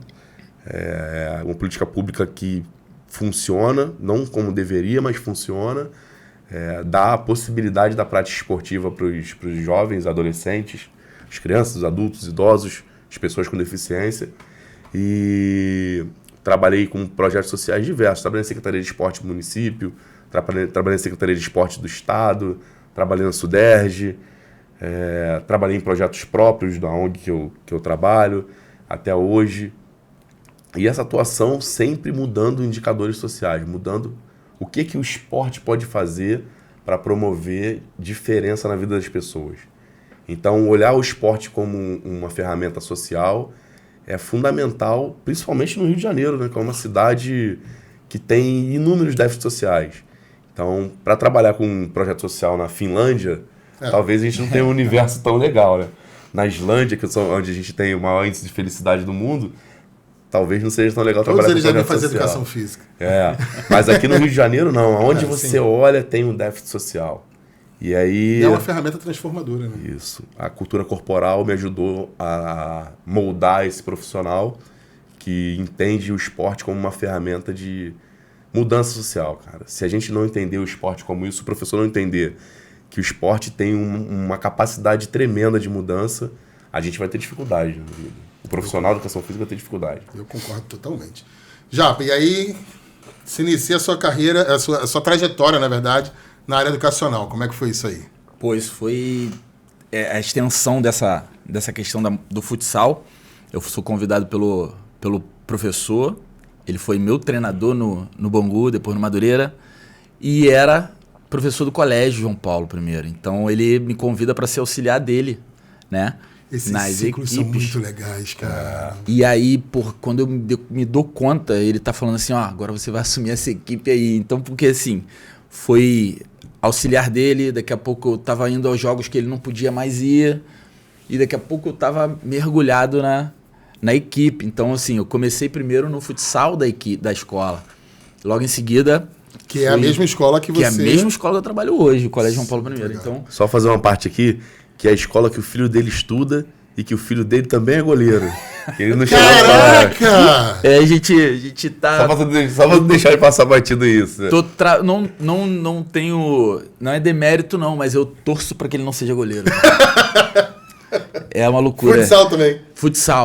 É uma política pública que funciona, não como deveria, mas funciona. Dá a possibilidade da prática esportiva para os jovens, adolescentes, as crianças, os adultos, idosos, as pessoas com deficiência. E trabalhei com projetos sociais diversos. Trabalhei na Secretaria de Esporte do município, trabalhei na Secretaria de Esporte do Estado, trabalhei na Suderge, trabalhei em projetos próprios da ONG que eu trabalho até hoje. E essa atuação sempre mudando indicadores sociais, mudando o que o esporte pode fazer para promover diferença na vida das pessoas. Então, olhar o esporte como uma ferramenta social é fundamental, principalmente no Rio de Janeiro, né, que é uma cidade que tem inúmeros déficits sociais. Então, para trabalhar com um projeto social na Finlândia, talvez a gente não tenha um universo tão legal. Né? Na Islândia, que é onde a gente tem o maior índice de felicidade do mundo, talvez não seja tão legal trabalhar com projeto social. Todos eles devem fazer educação física. Mas aqui no Rio de Janeiro, não. Onde você olha, tem um déficit social. E aí... é uma ferramenta transformadora, né? Isso. A cultura corporal me ajudou a moldar esse profissional que entende o esporte como uma ferramenta de mudança social, cara. Se a gente não entender o esporte como isso, o professor não entender que o esporte tem uma capacidade tremenda de mudança, a gente vai ter dificuldade na vida. O profissional de educação física vai ter dificuldade. Eu concordo totalmente. Japa, e aí se inicia a sua carreira, a sua trajetória, na verdade, na área educacional. Como é que foi isso aí? Pô, isso foi a extensão dessa questão do futsal. Eu sou convidado pelo professor, ele foi meu treinador no Bangu, depois no Madureira, e era professor do colégio João Paulo primeiro. Então ele me convida para ser auxiliar dele, né? Esses nas ciclos equipes. são muito legais, cara. E aí, quando eu me dou conta, ele tá falando assim, ó, agora você vai assumir essa equipe aí. Então, porque assim, foi auxiliar dele, daqui a pouco eu tava indo aos jogos que ele não podia mais ir, e daqui a pouco eu tava mergulhado na equipe. Então, assim, eu comecei primeiro no futsal da escola. Logo em seguida... Que é a mesma escola que você... Que é a mesma escola que eu trabalho hoje, o Colégio João Paulo I. Legal. Então, Só fazer uma parte aqui, que é a escola que o filho dele estuda e que o filho dele também é goleiro. Ele não chegou a Caraca! a gente tá... Só pra não deixar de passar batido isso. Não tenho... Não é demérito, não, mas eu torço pra que ele não seja goleiro. É uma loucura. Futsal também.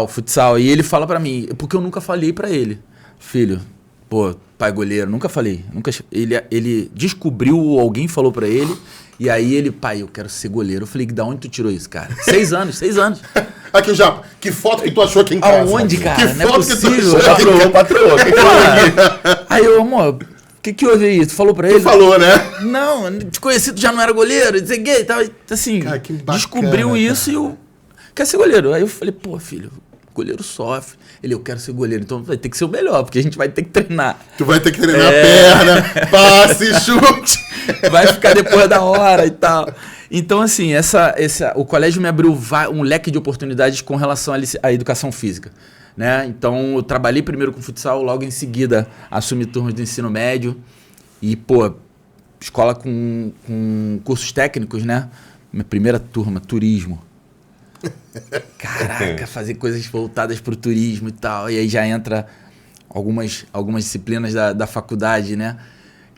Futsal. E ele fala pra mim, porque eu nunca falei pra ele. Filho, pô, pai goleiro, nunca falei. Ele descobriu, alguém falou pra ele, e aí ele, pai, eu quero ser goleiro. Eu falei, da onde tu tirou isso, cara? 6 anos. Aqui, Japa, que foto que tu achou aqui em casa? Aonde, cara? Que Não é foto que tu possível. achou aqui em casa? Patroa. Aí eu, amor, o que houve aí? Tu falou pra ele? Tu falou, né? Não, te conheci, tu já não era goleiro, dizer gay, tava assim, Cara, que bacana, descobriu isso cara. e eu quer ser goleiro. Aí eu falei, pô, filho, goleiro sofre. Eu quero ser goleiro, então vai ter que ser o melhor, porque a gente vai ter que treinar. Tu vai ter que treinar a perna, passe, chute. Vai ficar depois da hora e tal. Então, assim, o colégio me abriu um leque de oportunidades com relação à educação física, né? Então, eu trabalhei primeiro com futsal, logo em seguida assumi turmas do ensino médio e, pô, escola com cursos técnicos, né? Minha primeira turma, turismo. Caraca, fazer coisas voltadas para o turismo e tal. E aí já entra algumas disciplinas da faculdade, né?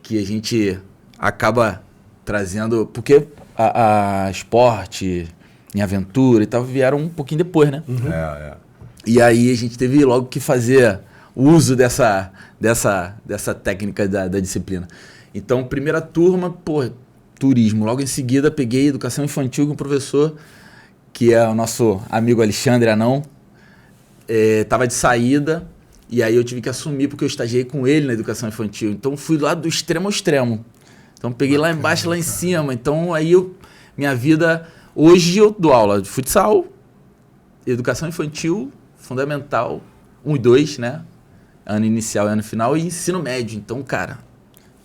Que a gente acaba trazendo... Porque a esporte, em aventura e tal, vieram um pouquinho depois, né? Uhum. E aí a gente teve logo que fazer o uso dessa técnica da disciplina. Então, primeira turma, pô, turismo. Logo em seguida, peguei educação infantil com o professor, que é o nosso amigo Alexandre Anão. Tava de saída, e aí eu tive que assumir, porque eu estagiei com ele na educação infantil. Então, fui lá do extremo ao extremo. Então, peguei lá embaixo, lá em cima. Então, aí minha vida... Hoje eu dou aula de futsal, educação infantil, fundamental, 1 e 2, né? Ano inicial e ano final, e ensino médio. Então, cara,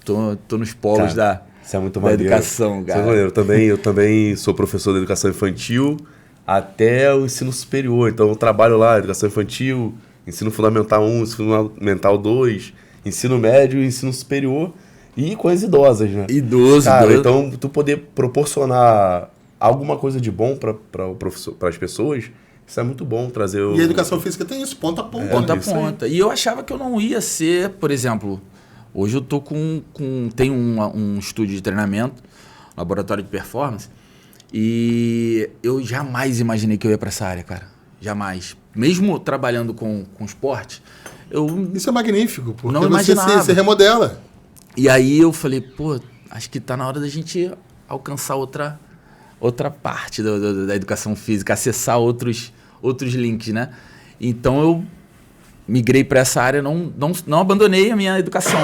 tô nos polos Isso é muito da maneiro. educação, cara. Isso é maneiro. Eu também sou professor de educação infantil até o ensino superior. Então, eu trabalho lá, educação infantil, ensino fundamental 1, ensino fundamental 2, ensino médio e ensino superior. E com as idosas, né? Idoso. Então, tu poder proporcionar alguma coisa de bom para as pessoas, isso é muito bom trazer E a educação física tem isso, ponta a ponta. Ponta a isso aí. ponta. E eu achava que eu não ia ser, por exemplo, hoje eu tô tenho um estúdio de treinamento, laboratório de performance, e eu jamais imaginei que eu ia para essa área, cara. Jamais. Mesmo trabalhando com esporte, Isso é magnífico, porque não você imaginava. se remodela. E aí eu falei, pô, acho que tá na hora da gente alcançar outra parte da educação física, acessar outros links, né? Então eu migrei para essa área, não abandonei a minha educação,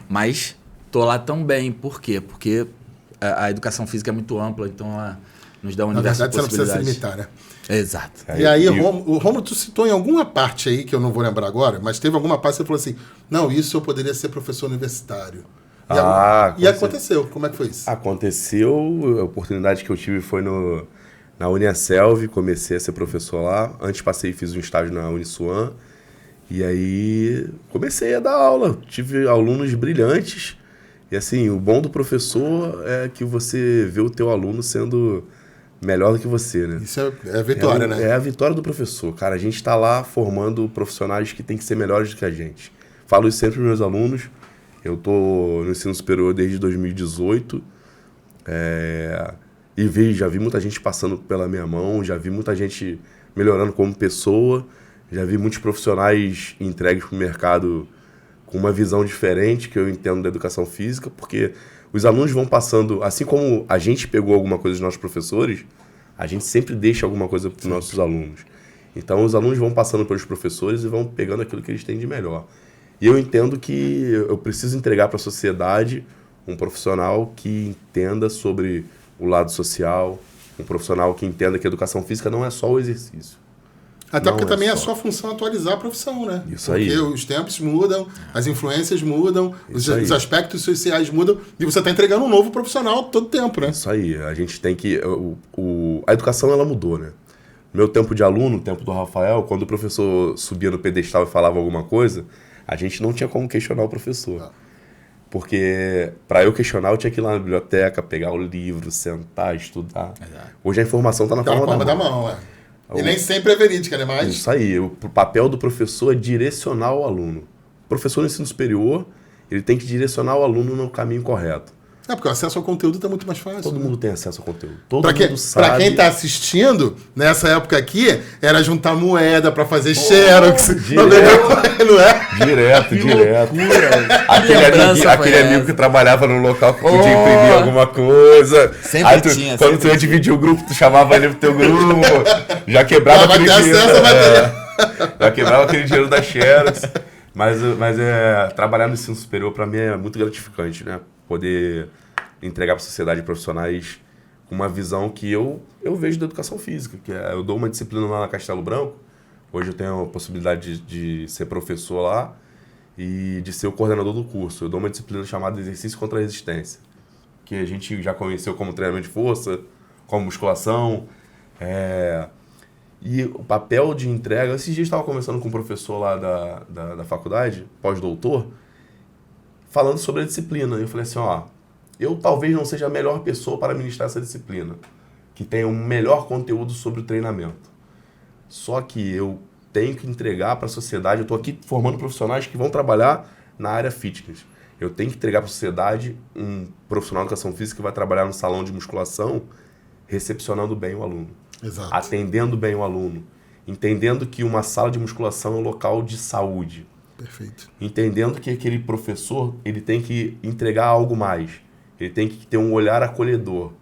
mas tô lá também. Por quê? Porque a educação física é muito ampla, então ela nos dá um Na universo verdade, de você não precisa se possibilidades. limitar, né? Exato. E aí, o Romulo, tu citou em alguma parte aí, que eu não vou lembrar agora, mas teve alguma parte que você falou assim, não, isso eu poderia ser professor universitário. E aconteceu. Como é que foi isso? Aconteceu, a oportunidade que eu tive foi na Uniaselv, comecei a ser professor lá. Antes fiz um estágio na Uniswan. E aí comecei a dar aula. Tive alunos brilhantes. E assim, o bom do professor é que você vê o teu aluno sendo melhor do que você, né? Isso é a vitória, né? É a vitória do professor. Cara, a gente está lá formando profissionais que têm que ser melhores do que a gente. Falo isso sempre para os meus alunos. Eu estou no ensino superior desde 2018 e já vi muita gente passando pela minha mão, já vi muita gente melhorando como pessoa, já vi muitos profissionais entregues para o mercado com uma visão diferente que eu entendo da educação física, porque os alunos vão passando, assim como a gente pegou alguma coisa dos nossos professores, a gente sempre deixa alguma coisa para os nossos alunos. Então, os alunos vão passando pelos professores e vão pegando aquilo que eles têm de melhor. E eu entendo que eu preciso entregar para a sociedade um profissional que entenda sobre o lado social, um profissional que entenda que a educação física não é só o exercício. Até Não porque também é a só. sua função atualizar a profissão, né? Isso porque aí. os tempos mudam, as influências mudam, Isso aí. os aspectos sociais mudam, e você está entregando um novo profissional todo tempo, né? Isso aí, a gente tem que... a educação, ela mudou, né? No meu tempo de aluno, no tempo do Rafael, quando o professor subia no pedestal e falava alguma coisa, a gente não tinha como questionar o professor. Não. Porque para eu questionar, eu tinha que ir lá na biblioteca, pegar o livro, sentar, estudar. Exato. Hoje a informação está na Tá na palma palma da mão, é. E nem sempre é verídica, né? Mas Isso aí, o papel do professor é direcionar o aluno. O professor no ensino superior, ele tem que direcionar o aluno no caminho correto. é porque o acesso ao conteúdo está muito mais fácil. Todo né? mundo tem acesso ao conteúdo. Todo Pra mundo sabe. Pra quem tá assistindo, nessa época aqui, era juntar moeda pra fazer xerox. Não é? Direto. Que lembrança foi Aquele essa? amigo que trabalhava no local que podia imprimir alguma coisa. Sempre Aí tinha, quando sempre tu ia dividir o grupo, tu chamava ele pro teu grupo. Já quebrava Vai aquele ter dinheiro. acesso a material. Já quebrava aquele dinheiro da Xerox. Mas trabalhar no ensino superior pra mim é muito gratificante, né? Poder entregar pra sociedade profissionais com uma visão que eu vejo da educação física. Que eu dou uma disciplina lá na Castelo Branco. Hoje eu tenho a possibilidade de ser professor lá e de ser o coordenador do curso. Eu dou uma disciplina chamada Exercício contra a Resistência, que a gente já conheceu como treinamento de força, como musculação. E o papel de entrega... Esses dias eu estava conversando com um professor lá da faculdade, pós-doutor, falando sobre a disciplina. E eu falei assim, eu talvez não seja a melhor pessoa para ministrar essa disciplina, que tenha um melhor conteúdo sobre o treinamento. Só que eu tenho que entregar para a sociedade, eu estou aqui formando profissionais que vão trabalhar na área fitness. Eu tenho que entregar para a sociedade um profissional de educação física que vai trabalhar no salão de musculação, recepcionando bem o aluno, Exato. atendendo bem o aluno, entendendo que uma sala de musculação é um local de saúde, Perfeito. entendendo que aquele professor ele tem que entregar algo mais, ele tem que ter um olhar acolhedor,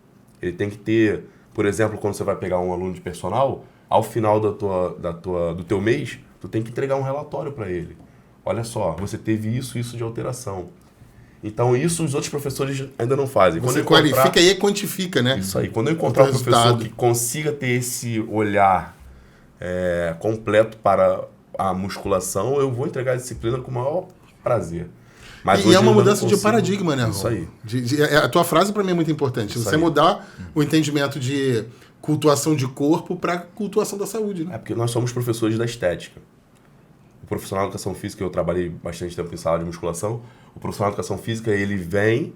ele tem que ter, por exemplo, quando você vai pegar um aluno de personal, ao final do teu mês, tu tem que entregar um relatório para ele. Olha só, você teve isso de alteração. Então isso os outros professores ainda não fazem. Você qualifica e quantifica, né? Isso aí. Quando eu encontrar um professor resultado. que consiga ter esse olhar completo para a musculação, eu vou entregar a disciplina com o maior prazer. Mas E hoje é uma eu não mudança de consigo. paradigma, né, Isso Rômulo? aí. A tua frase para mim é muito importante. Isso Você aí. mudar o entendimento de cultuação de corpo para cultuação da saúde, né? É porque nós somos professores da estética. O profissional de educação física, eu trabalhei bastante tempo em sala de musculação, o profissional de educação física, ele vem,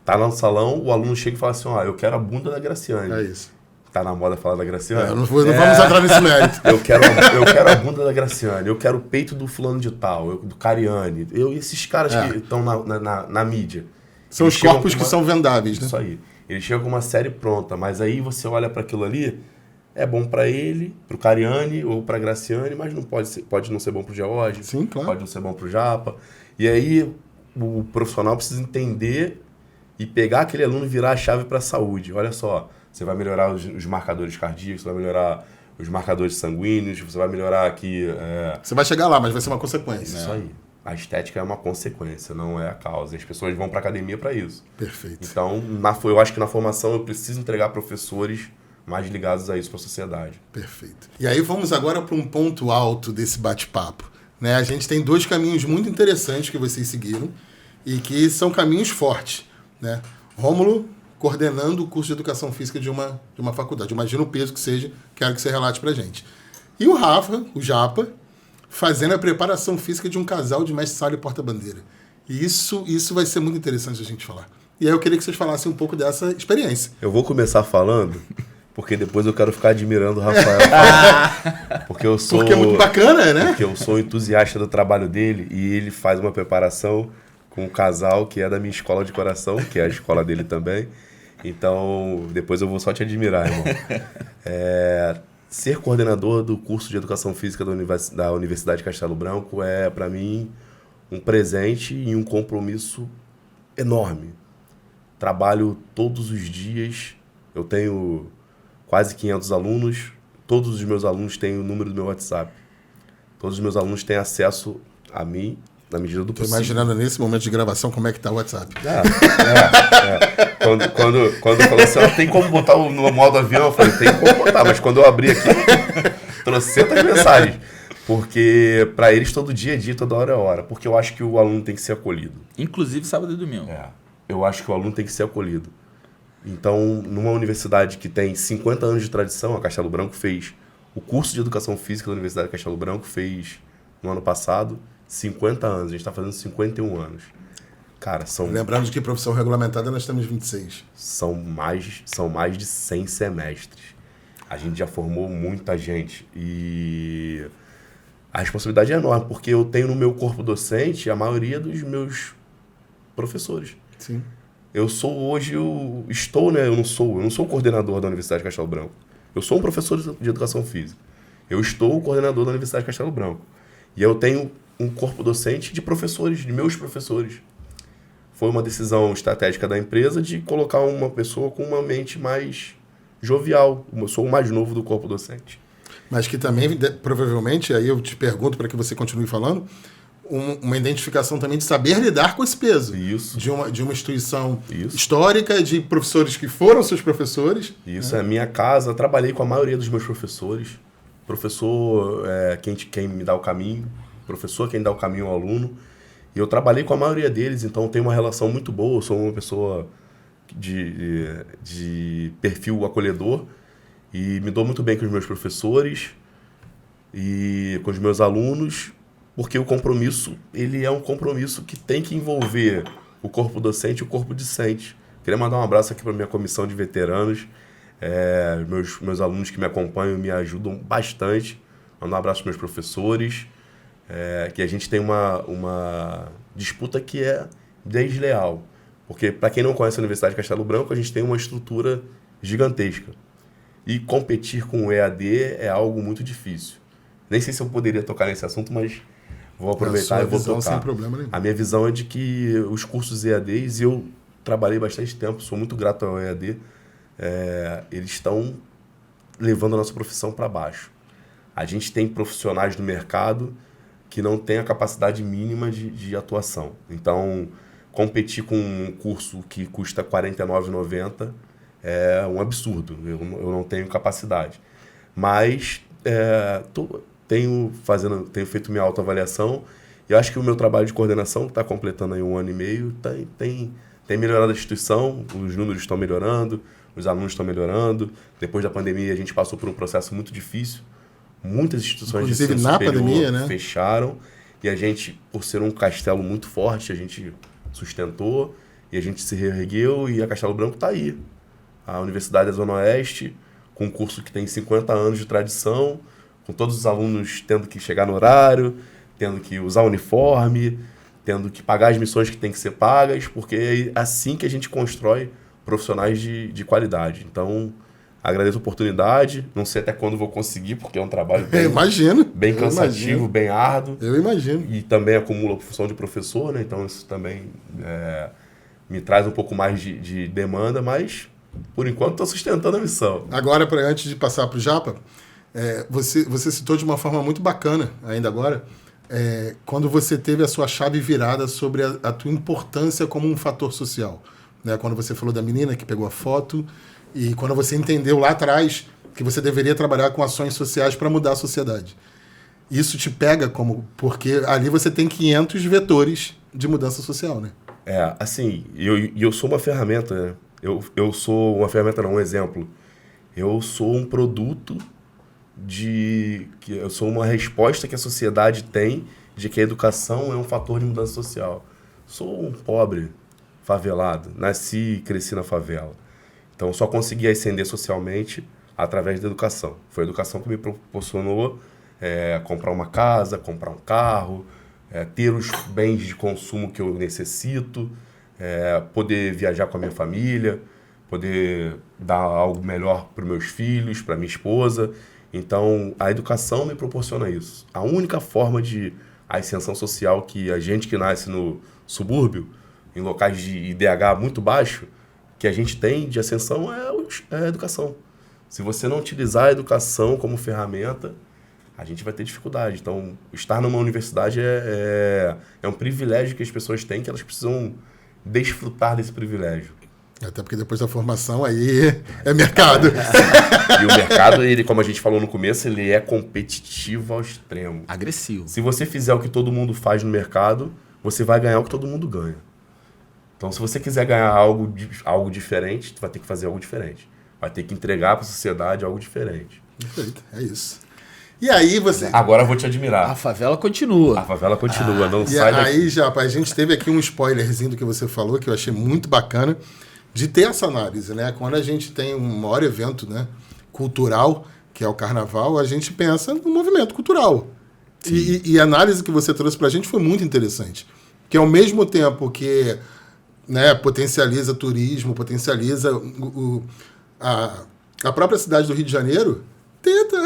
tá lá no salão, o aluno chega e fala assim, eu quero a bunda da Graciane. É isso. Tá na moda falar da Graciane? Não vamos entrar nesse mérito. Eu quero a bunda da Graciane, eu quero o peito do fulano de tal, do Cariani. Esses caras que estão na mídia. São Eles os chegam corpos com que são vendáveis, né? Isso aí. Ele chega com uma série pronta, mas aí você olha para aquilo ali, é bom para ele, pro Cariani ou pra Graciane, mas não pode não ser bom pro George. Sim, claro. Pode não ser bom pro Japa. E aí o profissional precisa entender e pegar aquele aluno e virar a chave para a saúde. Olha só, você vai melhorar os marcadores cardíacos, você vai melhorar os marcadores sanguíneos, você vai melhorar aqui... Você vai chegar lá, mas vai ser uma consequência. Isso aí. A estética é uma consequência, não é a causa. As pessoas vão para academia para isso. Perfeito. Então, eu acho que na formação eu preciso entregar professores mais ligados a isso para a sociedade. Perfeito. E aí vamos agora para um ponto alto desse bate-papo. Né? A gente tem 2 caminhos muito interessantes que vocês seguiram e que são caminhos fortes. Né? Rômulo coordenando o curso de Educação Física de uma faculdade. Imagina o peso que seja, quero que você relate para a gente. E o Rafa, o Japa, fazendo a preparação física de um casal de mestre-sala e porta-bandeira. E isso vai ser muito interessante a gente falar. E aí eu queria que vocês falassem um pouco dessa experiência. Eu vou começar falando, porque depois eu quero ficar admirando o Rafael. Porque Porque é muito bacana, né? Porque eu sou entusiasta do trabalho dele e ele faz uma preparação com um casal que é da minha escola de coração, que é a escola dele também. Então, depois eu vou só te admirar, irmão. Ser coordenador do curso de Educação Física da Universidade Castelo Branco é, para mim, um presente e um compromisso enorme. Trabalho todos os dias, eu tenho quase 500 alunos, todos os meus alunos têm o número do meu WhatsApp. Todos os meus alunos têm acesso a mim, na medida do possível. Imaginando nesse momento de gravação como é que tá o WhatsApp. Quando falou assim, tem como botar no modo avião, eu falei, tem como botar, mas quando eu abri aqui, trouxe 100 mensagens. Porque para eles todo dia é dia, toda hora é hora. Porque eu acho que o aluno tem que ser acolhido. Inclusive sábado e domingo. Eu acho que o aluno tem que ser acolhido. Então, numa universidade que tem 50 anos de tradição, a Castelo Branco fez o curso de Educação Física da Universidade de Castelo Branco, fez no ano passado 50 anos. A gente está fazendo 51 anos. Cara, Lembrando de que profissão regulamentada nós temos 26. São mais de 100 semestres. A gente já formou muita gente. E a responsabilidade é enorme, porque eu tenho no meu corpo docente a maioria dos meus professores. Sim. Eu não sou o coordenador da Universidade de Castelo Branco. Eu sou um professor de Educação Física. Eu estou o coordenador da Universidade de Castelo Branco. E eu tenho um corpo docente de professores, de meus professores. Foi uma decisão estratégica da empresa de colocar uma pessoa com uma mente mais jovial. Eu sou o mais novo do corpo docente. Mas que também, provavelmente, aí eu te pergunto para que você continue falando, uma identificação também de saber lidar com esse peso. Isso. De uma instituição histórica, de professores que foram seus professores. Isso, é minha casa. Trabalhei com a maioria dos meus professores. Professor é quem me dá o caminho. Professor é quem dá o caminho ao aluno. E eu trabalhei com a maioria deles, então tenho uma relação muito boa. Eu sou uma pessoa de perfil acolhedor e me dou muito bem com os meus professores e com os meus alunos, porque o compromisso, ele é um compromisso que tem que envolver o corpo docente e o corpo discente. Queria mandar um abraço aqui para a minha comissão de veteranos, meus alunos que me acompanham e me ajudam bastante. Mandar um abraço para os meus professores, que a gente tem uma disputa que é desleal. Porque, para quem não conhece a Universidade de Castelo Branco, a gente tem uma estrutura gigantesca. E competir com o EAD é algo muito difícil. Nem sei se eu poderia tocar nesse assunto, mas vou aproveitar e vou tocar. Sem problema nenhum. A minha visão é de que os cursos EADs, e eu trabalhei bastante tempo, sou muito grato ao EAD, eles estão levando a nossa profissão para baixo. A gente tem profissionais no mercado que não têm a capacidade mínima de atuação. Então, competir com um curso que custa R$ 49,90 é um absurdo. Eu não tenho capacidade. Mas tenho feito minha autoavaliação e eu acho que o meu trabalho de coordenação, que está completando aí 1 ano e meio, tem melhorado a instituição, os números estão melhorando, os alunos estão melhorando. Depois da pandemia, a gente passou por um processo muito difícil. Muitas instituições de ensino superior pandemia, né? fecharam e a gente, por ser um castelo muito forte, a gente sustentou e a gente se reergueu e a Castelo Branco está aí. A Universidade da Zona Oeste, com um curso que tem 50 anos de tradição, com todos os alunos tendo que chegar no horário, tendo que usar uniforme, tendo que pagar as missões que têm que ser pagas, porque é assim que a gente constrói profissionais de qualidade. Então, agradeço a oportunidade, não sei até quando vou conseguir, porque é um trabalho bem cansativo, bem árduo. Eu imagino. E também acumulo a função de professor, né? Então isso também me traz um pouco mais de demanda, mas por enquanto estou sustentando a missão. Agora, antes de passar para o Japa, você citou de uma forma muito bacana, ainda agora, quando você teve a sua chave virada sobre a tua importância como um fator social. Né? Quando você falou da menina que pegou a foto e quando você entendeu lá atrás que você deveria trabalhar com ações sociais para mudar a sociedade. Isso te pega porque ali você tem 500 vetores de mudança social, né? Assim, eu sou uma ferramenta, né? Eu sou uma ferramenta, não, um exemplo. Eu sou um produto eu sou uma resposta que a sociedade tem de que a educação é um fator de mudança social. Sou um pobre favelado, nasci e cresci na favela. Então, só consegui ascender socialmente através da educação. Foi a educação que me proporcionou comprar uma casa, comprar um carro, ter os bens de consumo que eu necessito, poder viajar com a minha família, poder dar algo melhor para os meus filhos, para minha esposa. Então, a educação me proporciona isso. A única forma de a ascensão social que a gente que nasce no subúrbio, em locais de IDH muito baixo, que a gente tem de ascensão é a educação. Se você não utilizar a educação como ferramenta, a gente vai ter dificuldade. Então, estar numa universidade é um privilégio que as pessoas têm, que elas precisam desfrutar desse privilégio. Até porque depois da formação aí é mercado. E o mercado, ele, como a gente falou no começo, ele é competitivo ao extremo. Agressivo. Se você fizer o que todo mundo faz no mercado, você vai ganhar o que todo mundo ganha. Então, se você quiser ganhar algo diferente, tu vai ter que fazer algo diferente. Vai ter que entregar para a sociedade algo diferente. Perfeito, é isso. E aí você... Agora eu vou te admirar. A favela continua. A favela continua, não E sai daqui. aí, já, a gente teve aqui um spoilerzinho do que você falou, que eu achei muito bacana, de ter essa análise, né? Quando a gente tem um maior evento, né, cultural, que é o carnaval, a gente pensa no movimento cultural. E a análise que você trouxe pra gente foi muito interessante. Que ao mesmo tempo que, né, potencializa turismo, potencializa a própria cidade do Rio de Janeiro,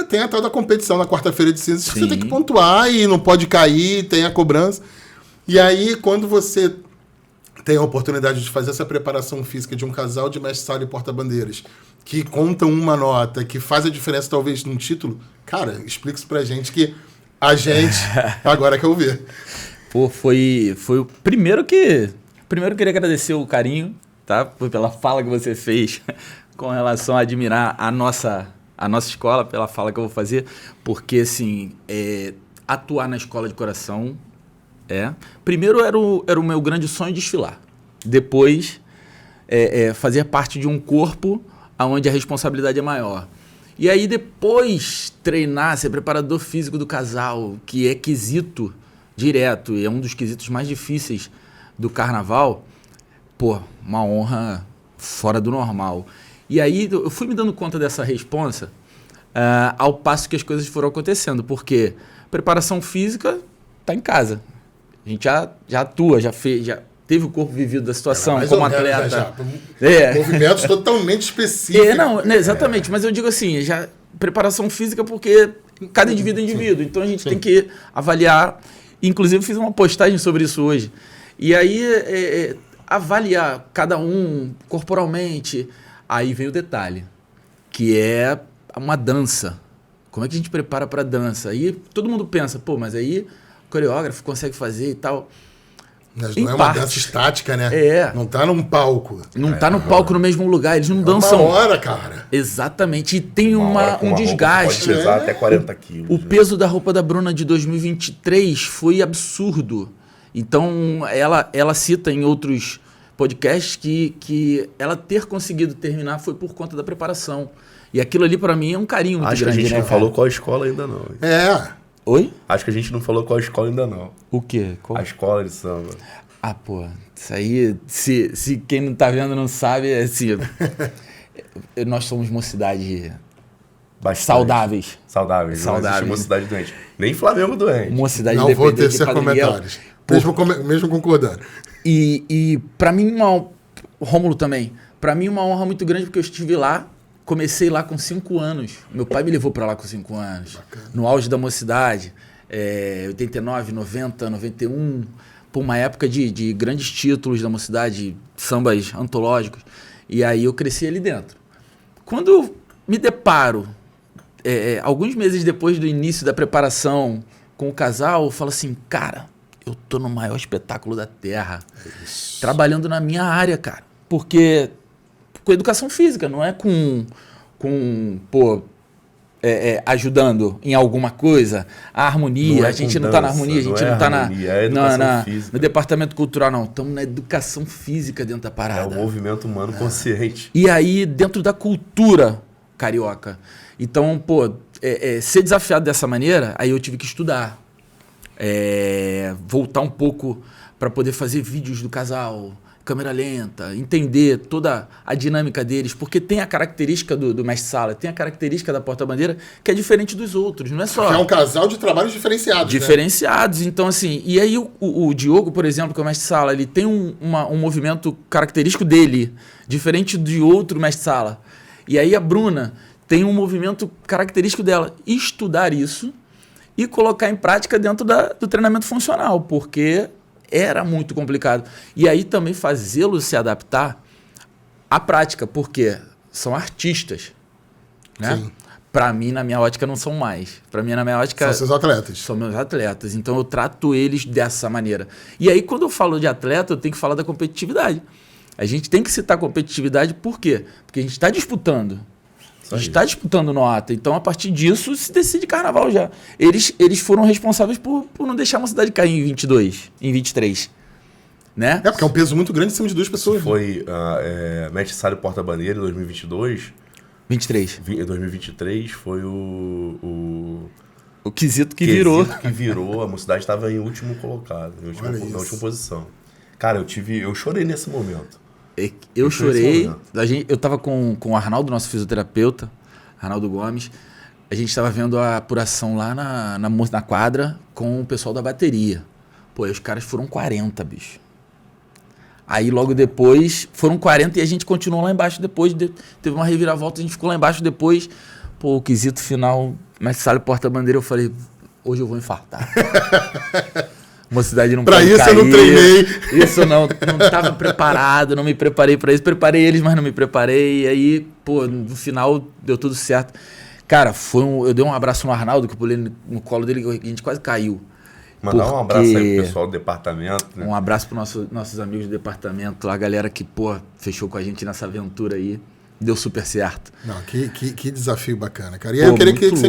tem a tal da competição na quarta-feira de cinzas, que você tem que pontuar e não pode cair, tem a cobrança. E aí, quando você tem a oportunidade de fazer essa preparação física de um casal de mestre-sala e porta-bandeiras, que contam uma nota, que faz a diferença talvez num título, cara, explica isso pra gente que a gente agora quer ouvir. Pô, foi o primeiro que... Primeiro eu queria agradecer o carinho, tá? Pela fala que você fez com relação a admirar a nossa escola, pela fala que eu vou fazer, porque, assim, atuar na escola de coração... Primeiro era o meu grande sonho desfilar. Depois, fazer parte de um corpo onde a responsabilidade é maior. E aí depois treinar, ser preparador físico do casal, que é quesito direto, e é um dos quesitos mais difíceis do carnaval, pô, uma honra fora do normal. E aí eu fui me dando conta dessa responsa ao passo que as coisas foram acontecendo, porque preparação física tá em casa. A gente já atua, já teve o corpo vivido da situação como atleta. Movimentos totalmente específicos. Exatamente, mas eu digo assim, já preparação física porque cada indivíduo é indivíduo, então a gente tem que avaliar. Inclusive fiz uma postagem sobre isso hoje. E aí avaliar cada um corporalmente, aí vem o detalhe, que é uma dança. Como é que a gente prepara para dança? Aí todo mundo pensa, pô, mas aí o coreógrafo consegue fazer e tal. Mas não é uma dança estática, né? Não tá num palco. Não tá no palco no mesmo lugar, eles não dançam. Uma hora, cara. Exatamente, e tem um desgaste. Pode pesar até 40 quilos. O peso da roupa da Bruna de 2023 foi absurdo. Então, ela cita em outros podcasts que ela ter conseguido terminar foi por conta da preparação. E aquilo ali, pra mim, é um carinho muito grande. Acho que a gente não falou qual escola ainda não. Oi? Acho que a gente não falou qual escola ainda não. O quê? Qual? A escola de samba. Ah, pô, isso aí, se quem não tá vendo não sabe, assim, nós somos mocidade saudáveis. Saudáveis. Não existe mocidade doente. Nem Flamengo doente. Mocidade não vou independente tecer comentários. Mesmo concordando. E pra mim, Rômulo também, pra mim uma honra muito grande porque eu estive lá. Comecei lá com 5 anos. Meu pai me levou para lá com 5 anos. Bacana. No auge da mocidade. 89, 90, 91. Por uma época de grandes títulos da mocidade, sambas antológicos. E aí eu cresci ali dentro. Quando eu me deparo, alguns meses depois do início da preparação com o casal, eu falo assim, cara, eu tô no maior espetáculo da Terra. Trabalhando na minha área, cara. Porque... com educação física, não é ajudando em alguma coisa, a harmonia, a gente não está na harmonia, a gente não está no departamento cultural, não. Estamos na educação física dentro da parada. É o movimento humano consciente. E aí, dentro da cultura carioca. Então, ser desafiado dessa maneira, aí eu tive que estudar. Voltar um pouco para poder fazer vídeos do casal, câmera lenta, entender toda a dinâmica deles, porque tem a característica do mestre-sala, tem a característica da porta-bandeira que é diferente dos outros, não é só... É um casal de trabalhos diferenciados, diferenciados, né? Então assim, e aí o Diogo, por exemplo, que é o mestre-sala, ele tem um movimento característico dele, diferente de outro mestre-sala. E aí a Bruna tem um movimento característico dela. Estudar isso e colocar em prática dentro do treinamento funcional, porque era muito complicado. E aí também fazê-los se adaptar à prática, porque são artistas, né? Sim. Para mim, na minha ótica, não são mais. Para mim, na minha ótica... São seus atletas. São meus atletas. Então, eu trato eles dessa maneira. E aí, quando eu falo de atleta, eu tenho que falar da competitividade. A gente tem que citar competitividade, por quê? Porque a gente está disputando. A gente está disputando no ATA. Então, a partir disso, se decide carnaval já. Eles foram responsáveis por não deixar uma cidade cair em 22, em 23. Né? É, porque é um peso muito grande em cima de 2 pessoas. Foi Mestre Sala e Porta-Bandeira em 2022. 23. Em 2023 foi o quesito que virou. Que virou, a Mocidade estava em último colocado, na última posição. Cara, eu chorei nesse momento. Eu chorei. Eu tava com o Arnaldo, nosso fisioterapeuta, Arnaldo Gomes. A gente tava vendo a apuração lá na quadra com o pessoal da bateria. Pô, aí os caras foram 40, bicho. Aí logo depois foram 40 e a gente continuou lá embaixo depois. Teve uma reviravolta, a gente ficou lá embaixo depois. Pô, o quesito final, Mestre Sala e Porta-Bandeira, eu falei, hoje eu vou infartar. Mocidade não pra pode isso cair. Eu não treinei. Isso eu não estava preparado, não me preparei para isso. Preparei eles, mas não me preparei. E aí, pô, no final deu tudo certo. Cara, eu dei um abraço no Arnaldo, que eu pulei no colo dele, a gente quase caiu. Mandar um abraço aí pro pessoal do departamento. Né? Um abraço para nossos amigos do departamento, a galera que, pô, fechou com a gente nessa aventura aí. Deu super certo. Não, que desafio bacana, cara. E aí eu queria que você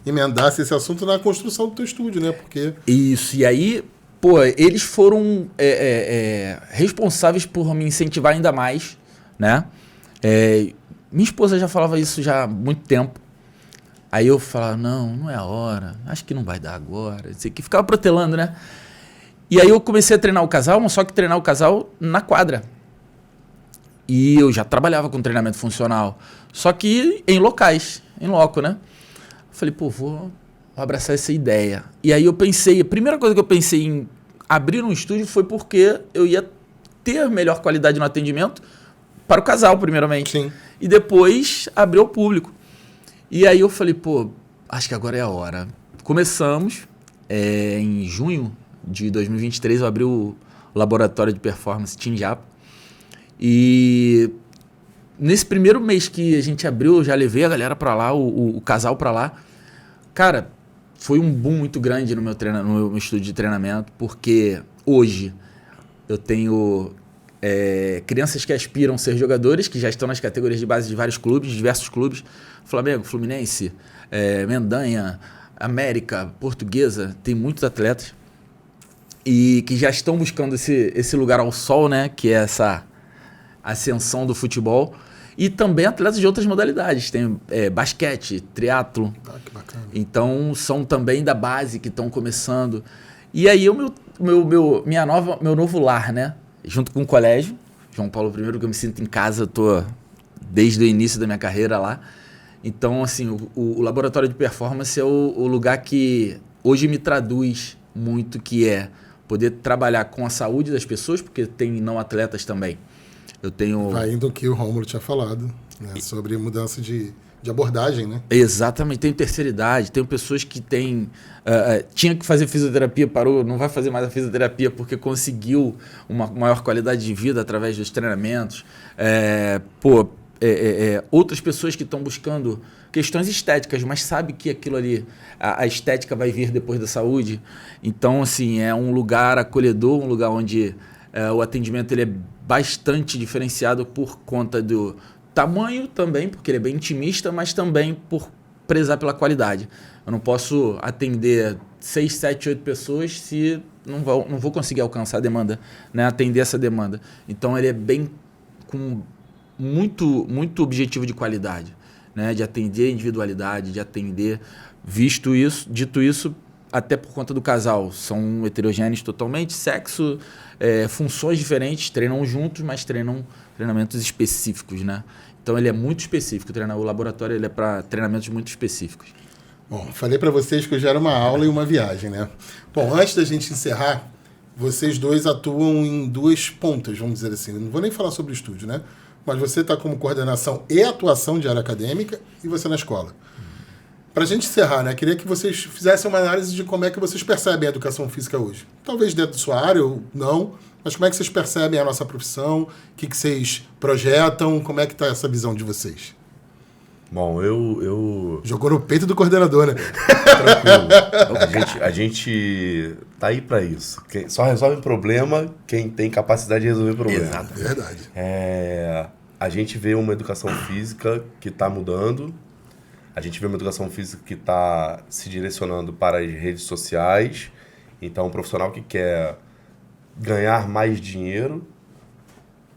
emendasse esse assunto na construção do teu estúdio, né? Porque... Isso, e aí, pô, eles foram responsáveis por me incentivar ainda mais, né? Minha esposa já falava isso já há muito tempo. Aí eu falava, não é a hora, acho que não vai dar agora. Isso aqui ficava protelando, né? E aí eu comecei a treinar o casal, mas só que treinar o casal na quadra. E eu já trabalhava com treinamento funcional, só que em locais, em loco, né? Falei, pô, vou abraçar essa ideia. E aí eu pensei, a primeira coisa que eu pensei em abrir um estúdio foi porque eu ia ter melhor qualidade no atendimento para o casal, primeiramente. Sim. E depois abrir ao público. E aí eu falei, pô, acho que agora é a hora. Começamos, em junho de 2023, eu abri o laboratório de performance Team Japa. E nesse primeiro mês que a gente abriu, eu já levei a galera pra lá, o casal pra lá. Cara, foi um boom muito grande no meu estúdio de treinamento, porque hoje eu tenho crianças que aspiram a ser jogadores, que já estão nas categorias de base de vários clubes, diversos clubes. Flamengo, Fluminense, Mendanha, América, Portuguesa, tem muitos atletas. E que já estão buscando esse lugar ao sol, né? Que é essa ascensão do futebol. E também atletas de outras modalidades. Tem basquete, triatlo. Ah, que bacana. Então, são também da base que estão começando. E aí, meu novo lar, né? Junto com o colégio, João Paulo I, que eu me sinto em casa, eu tô desde o início da minha carreira lá. Então, assim, o laboratório de performance é o lugar que hoje me traduz muito, que é poder trabalhar com a saúde das pessoas, porque tem não atletas também. Eu tenho... Vai indo o que o Rômulo tinha falado, né? Sobre mudança de abordagem, né? Exatamente. Tenho terceira idade, tenho pessoas que tinha que fazer fisioterapia, parou, não vai fazer mais a fisioterapia porque conseguiu uma maior qualidade de vida através dos treinamentos. Outras pessoas que estão buscando questões estéticas, mas sabe que aquilo ali, a estética vai vir depois da saúde. Então, assim, é um lugar acolhedor, um lugar onde o atendimento ele é bastante diferenciado por conta do tamanho também, porque ele é bem intimista, mas também por prezar pela qualidade. Eu não posso atender 6, 7, 8 pessoas se não vou conseguir alcançar a demanda, né? Atender essa demanda. Então, ele é bem com muito, muito objetivo de qualidade, né? De atender a individualidade, de atender, dito isso, até por conta do casal. São heterogêneos totalmente, sexo, funções diferentes, treinam juntos, mas treinam treinamentos específicos, né? Então ele é muito específico, o laboratório ele é para treinamentos muito específicos. Bom, falei para vocês que hoje era uma aula e uma viagem, né? Bom, antes da gente encerrar, vocês dois atuam em 2 pontas, vamos dizer assim. Eu não vou nem falar sobre o estúdio, né? Mas você está como coordenação e atuação de área acadêmica e você na escola. Pra gente encerrar, né? Queria que vocês fizessem uma análise de como é que vocês percebem a educação física hoje. Talvez dentro da sua área ou não, mas como é que vocês percebem a nossa profissão? O que vocês projetam? Como é que tá essa visão de vocês? Bom, eu Jogou no peito do coordenador, né? tranquilo. A gente tá aí pra isso. Só resolve problema quem tem capacidade de resolver problema. Exato. Verdade. A gente vê uma educação física que está mudando. A gente vê uma educação física que está se direcionando para as redes sociais. Então, um profissional que quer ganhar mais dinheiro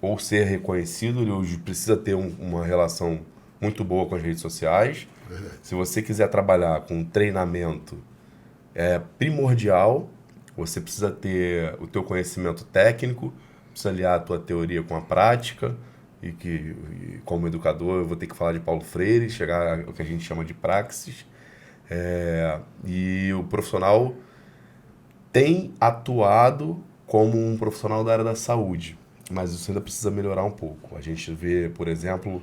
ou ser reconhecido, ele precisa ter uma relação muito boa com as redes sociais. Verdade. Se você quiser trabalhar com treinamento, é primordial. Você precisa ter o teu conhecimento técnico, precisa aliar a tua teoria com a prática. E como educador, eu vou ter que falar de Paulo Freire, chegar ao que a gente chama de praxis. E o profissional tem atuado como um profissional da área da saúde, mas isso ainda precisa melhorar um pouco. A gente vê, por exemplo,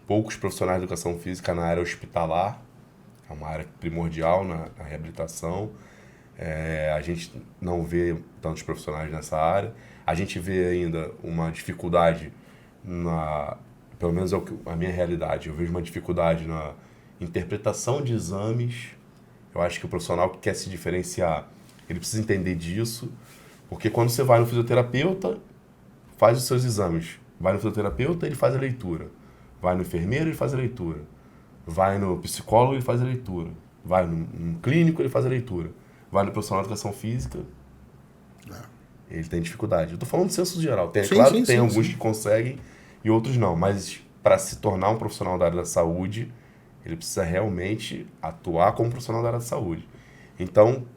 poucos profissionais de educação física na área hospitalar, é uma área primordial na reabilitação. A gente não vê tantos profissionais nessa área. A gente vê ainda uma dificuldade pelo menos é a minha realidade, eu vejo uma dificuldade na interpretação de exames. Eu acho que o profissional que quer se diferenciar, ele precisa entender disso, porque quando você vai no fisioterapeuta, faz os seus exames. Vai no fisioterapeuta, ele faz a leitura. Vai no enfermeiro, ele faz a leitura. Vai no psicólogo, ele faz a leitura. Vai no clínico, ele faz a leitura. Vai no profissional de educação física, ele tem dificuldade. Eu tô falando do senso geral. Claro que tem alguns que conseguem e outros não, mas para se tornar um profissional da área da saúde, ele precisa realmente atuar como profissional da área da saúde. Então,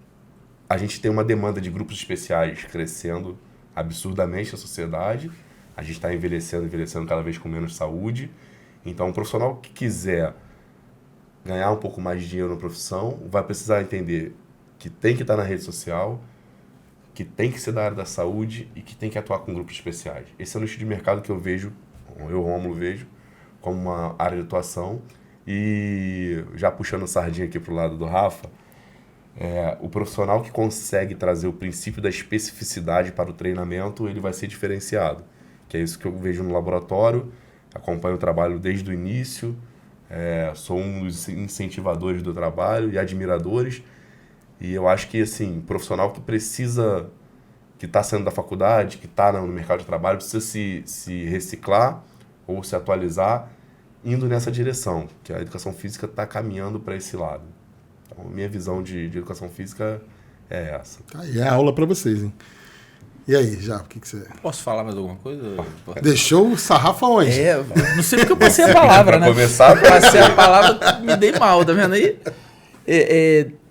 a gente tem uma demanda de grupos especiais crescendo absurdamente na sociedade. A gente está envelhecendo cada vez com menos saúde. Então, um profissional que quiser ganhar um pouco mais de dinheiro na profissão vai precisar entender que tem que estar na rede social, que tem que ser da área da saúde e que tem que atuar com grupos especiais. Esse é o nicho de mercado que eu vejo, Rômulo, vejo como uma área de atuação. E já puxando a sardinha aqui para o lado do Rafa, o profissional que consegue trazer o princípio da especificidade para o treinamento, ele vai ser diferenciado. Que é isso que eu vejo no laboratório, acompanho o trabalho desde o início, sou um dos incentivadores do trabalho e admiradores. E eu acho que, assim, profissional que precisa, que está saindo da faculdade, que está no mercado de trabalho, precisa se reciclar ou se atualizar, indo nessa direção, que a educação física está caminhando para esse lado. Então, a minha visão de educação física é essa. Tá aí, é aula para vocês, hein? E aí, já, o que você... Posso falar mais alguma coisa? Deixou o sarrafo aonde? Não sei porque eu passei a palavra, né? Começar, passei a palavra, me dei mal, tá vendo aí?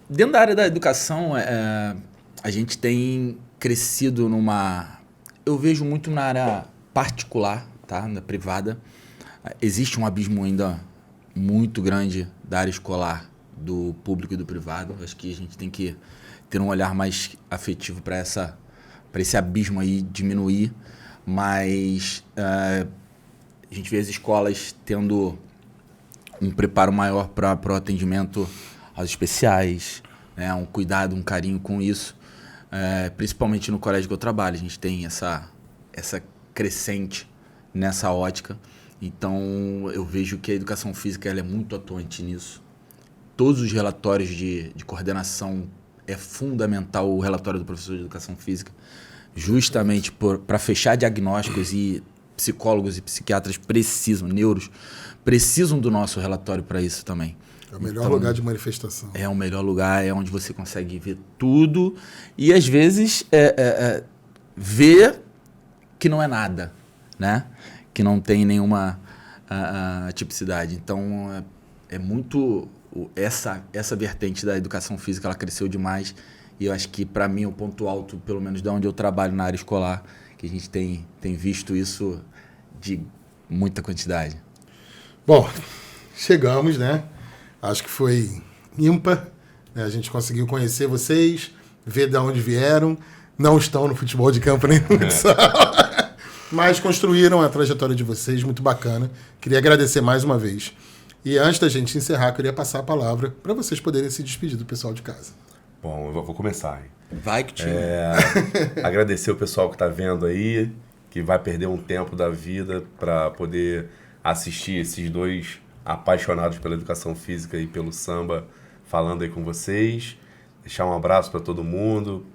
Dentro da área da educação, a gente tem crescido eu vejo muito na área particular, tá? Na privada. Existe um abismo ainda muito grande da área escolar, do público e do privado. Acho que a gente tem que ter um olhar mais afetivo para esse abismo aí diminuir. Mas a gente vê as escolas tendo um preparo maior para o atendimento aos especiais, né? Um cuidado, um carinho com isso. Principalmente no colégio que eu trabalho, a gente tem essa crescente nessa ótica. Então, eu vejo que a educação física ela é muito atuante nisso. Todos os relatórios de coordenação, é fundamental o relatório do professor de educação física, justamente para fechar diagnósticos, e psicólogos e psiquiatras neuros, precisam do nosso relatório para isso também. É o melhor lugar de manifestação. É o melhor lugar, é onde você consegue ver tudo e, às vezes, ver que não é nada, né? Que não tem nenhuma tipicidade. Então, é muito... Essa vertente da educação física, ela cresceu demais. E eu acho que, para mim, o ponto alto, pelo menos de onde eu trabalho na área escolar, que a gente tem visto isso de muita quantidade. Bom, chegamos, né? Acho que foi ímpar, né? A gente conseguiu conhecer vocês, ver de onde vieram. Não estão no futebol de campo nem no futsal, mas construíram a trajetória de vocês, muito bacana. Queria agradecer mais uma vez. E antes da gente encerrar, eu queria passar a palavra para vocês poderem se despedir do pessoal de casa. Bom, eu vou começar. Vai que te... Agradecer o pessoal que está vendo aí, que vai perder um tempo da vida para poder assistir esses dois apaixonados pela educação física e pelo samba falando aí com vocês. Deixar um abraço para todo mundo,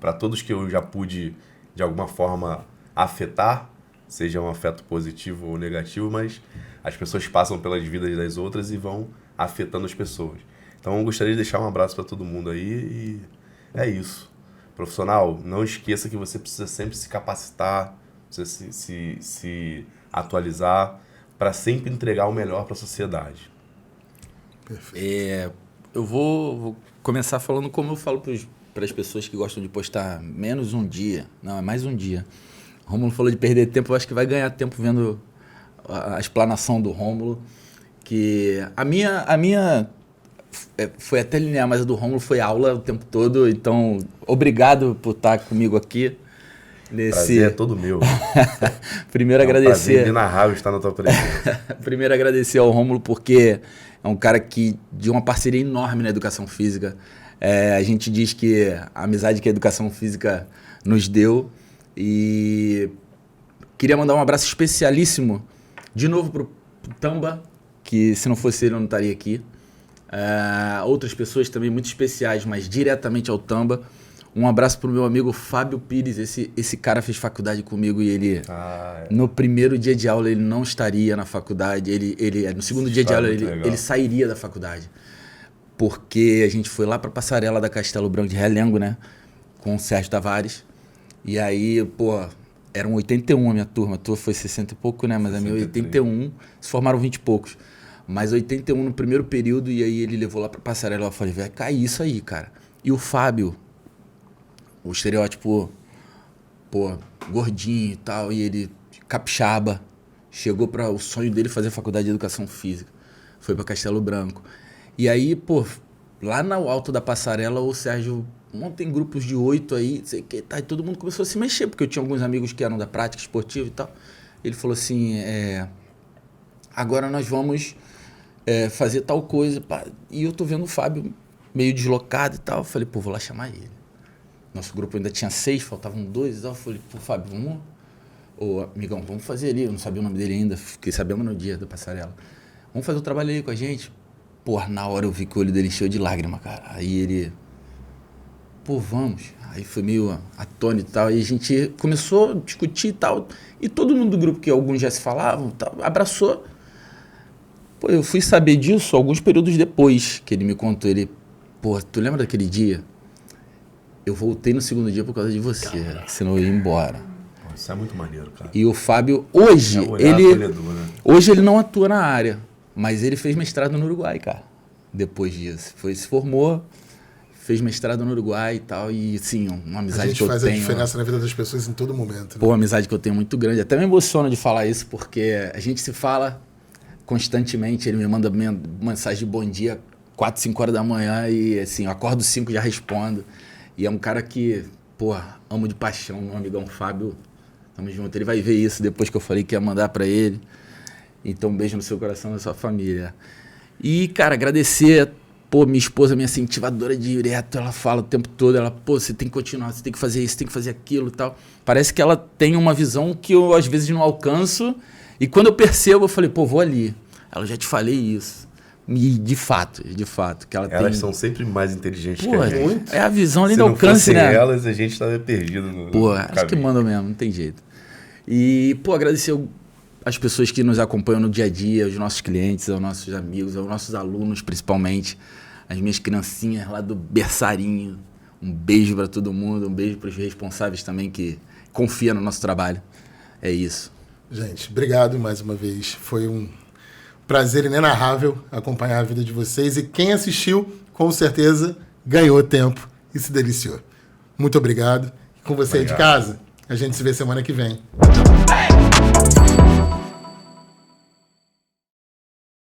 para todos que eu já pude, de alguma forma, afetar, seja um afeto positivo ou negativo, mas as pessoas passam pelas vidas das outras e vão afetando as pessoas. Então, eu gostaria de deixar um abraço para todo mundo aí e é isso. Profissional, não esqueça que você precisa sempre se capacitar, precisa se atualizar para sempre entregar o melhor para a sociedade. Perfeito. Eu vou começar falando como eu falo para as pessoas que gostam de postar menos um dia. Não, é mais um dia. O Rômulo falou de perder tempo, eu acho que vai ganhar tempo vendo a explanação do Rômulo. Que a minha foi até linear, mas a do Rômulo foi aula o tempo todo. Então, obrigado por estar comigo aqui. Prazer é todo meu. Primeiro agradecer. Prazer inenarrável estar na tua presença. Primeiro agradecer ao Rômulo porque é um cara que de uma parceria enorme na educação física. A gente diz que a amizade que a educação física nos deu. E queria mandar um abraço especialíssimo de novo pro Tamba, que se não fosse ele eu não estaria aqui. Outras pessoas também muito especiais, mas diretamente ao Tamba. Um abraço pro meu amigo Fábio Pires. Esse cara fez faculdade comigo e ele, no primeiro dia de aula, ele não estaria na faculdade. No segundo dia de aula, ele sairia da faculdade. Porque a gente foi lá pra passarela da Castelo Branco de Realengo, né? Com o Sérgio Tavares. E aí, eram 81 a minha turma. A tua foi 60 e pouco, né? Mas a minha 81, se formaram 20 e poucos. Mas 81 no primeiro período, e aí ele levou lá pra passarela. Eu falei, vai cair isso aí, cara. E o Fábio, o estereótipo, gordinho e tal, e ele, capixaba, chegou para o sonho dele fazer faculdade de educação física. Foi para Castelo Branco. E aí, lá no alto da passarela, o Sérgio, ontem grupos de 8 aí, não sei o que, tá, e todo mundo começou a se mexer, porque eu tinha alguns amigos que eram da prática esportiva e tal. Ele falou assim, agora nós vamos fazer tal coisa. Pá. E eu tô vendo o Fábio meio deslocado e tal. Eu falei, vou lá chamar ele. Nosso grupo ainda tinha 6, faltavam 2 e tal. Eu falei, Fábio, vamos... amigão, vamos fazer ali. Eu não sabia o nome dele ainda, fiquei sabendo no dia da passarela. Vamos fazer o trabalho aí com a gente. Na hora eu vi que o olho dele encheu de lágrima, cara. Aí ele... vamos. Aí foi meio atônito e tal. E a gente começou a discutir e tal. E todo mundo do grupo, que alguns já se falavam, tal, abraçou. Eu fui saber disso alguns períodos depois que ele me contou. Ele, tu lembra daquele dia? Eu voltei no segundo dia por causa de você, senão eu ia embora. Isso é muito maneiro, cara. E o Fábio, hoje, hoje ele não atua na área, mas ele fez mestrado no Uruguai, cara. Depois disso. Se formou, fez mestrado no Uruguai e tal. E, sim, uma amizade que eu tenho... A gente faz a diferença na vida das pessoas em todo momento. Né? Uma amizade que eu tenho muito grande. Até me emociono de falar isso, porque a gente se fala constantemente. Ele me manda mensagem de bom dia 4, 5 horas da manhã e, assim, eu acordo 5 e já respondo. E é um cara que, amo de paixão, meu amigão Fábio. Tamo junto. Ele vai ver isso depois que eu falei que ia mandar pra ele. Então, um beijo no seu coração e na sua família. E, cara, agradecer, minha esposa, minha incentivadora direto, ela fala o tempo todo, ela, você tem que continuar, você tem que fazer isso, tem que fazer aquilo e tal. Parece que ela tem uma visão que eu, às vezes, não alcanço. E quando eu percebo, eu falei, vou ali. Ela, já te falei isso. E de fato, que ela elas são sempre mais inteligentes que a gente. Muito. É a visão ali do alcance, né? Se não elas, a gente tava perdido no acho que mandam mesmo, não tem jeito. E, agradecer as pessoas que nos acompanham no dia a dia, os nossos clientes, aos nossos amigos, aos nossos alunos, principalmente, as minhas criancinhas lá do berçarinho. Um beijo para todo mundo, um beijo para os responsáveis também que confiam no nosso trabalho. É isso. Gente, obrigado mais uma vez. Foi um prazer inenarrável acompanhar a vida de vocês. E quem assistiu, com certeza, ganhou tempo e se deliciou. Muito obrigado. Com você aí de casa, a gente se vê semana que vem.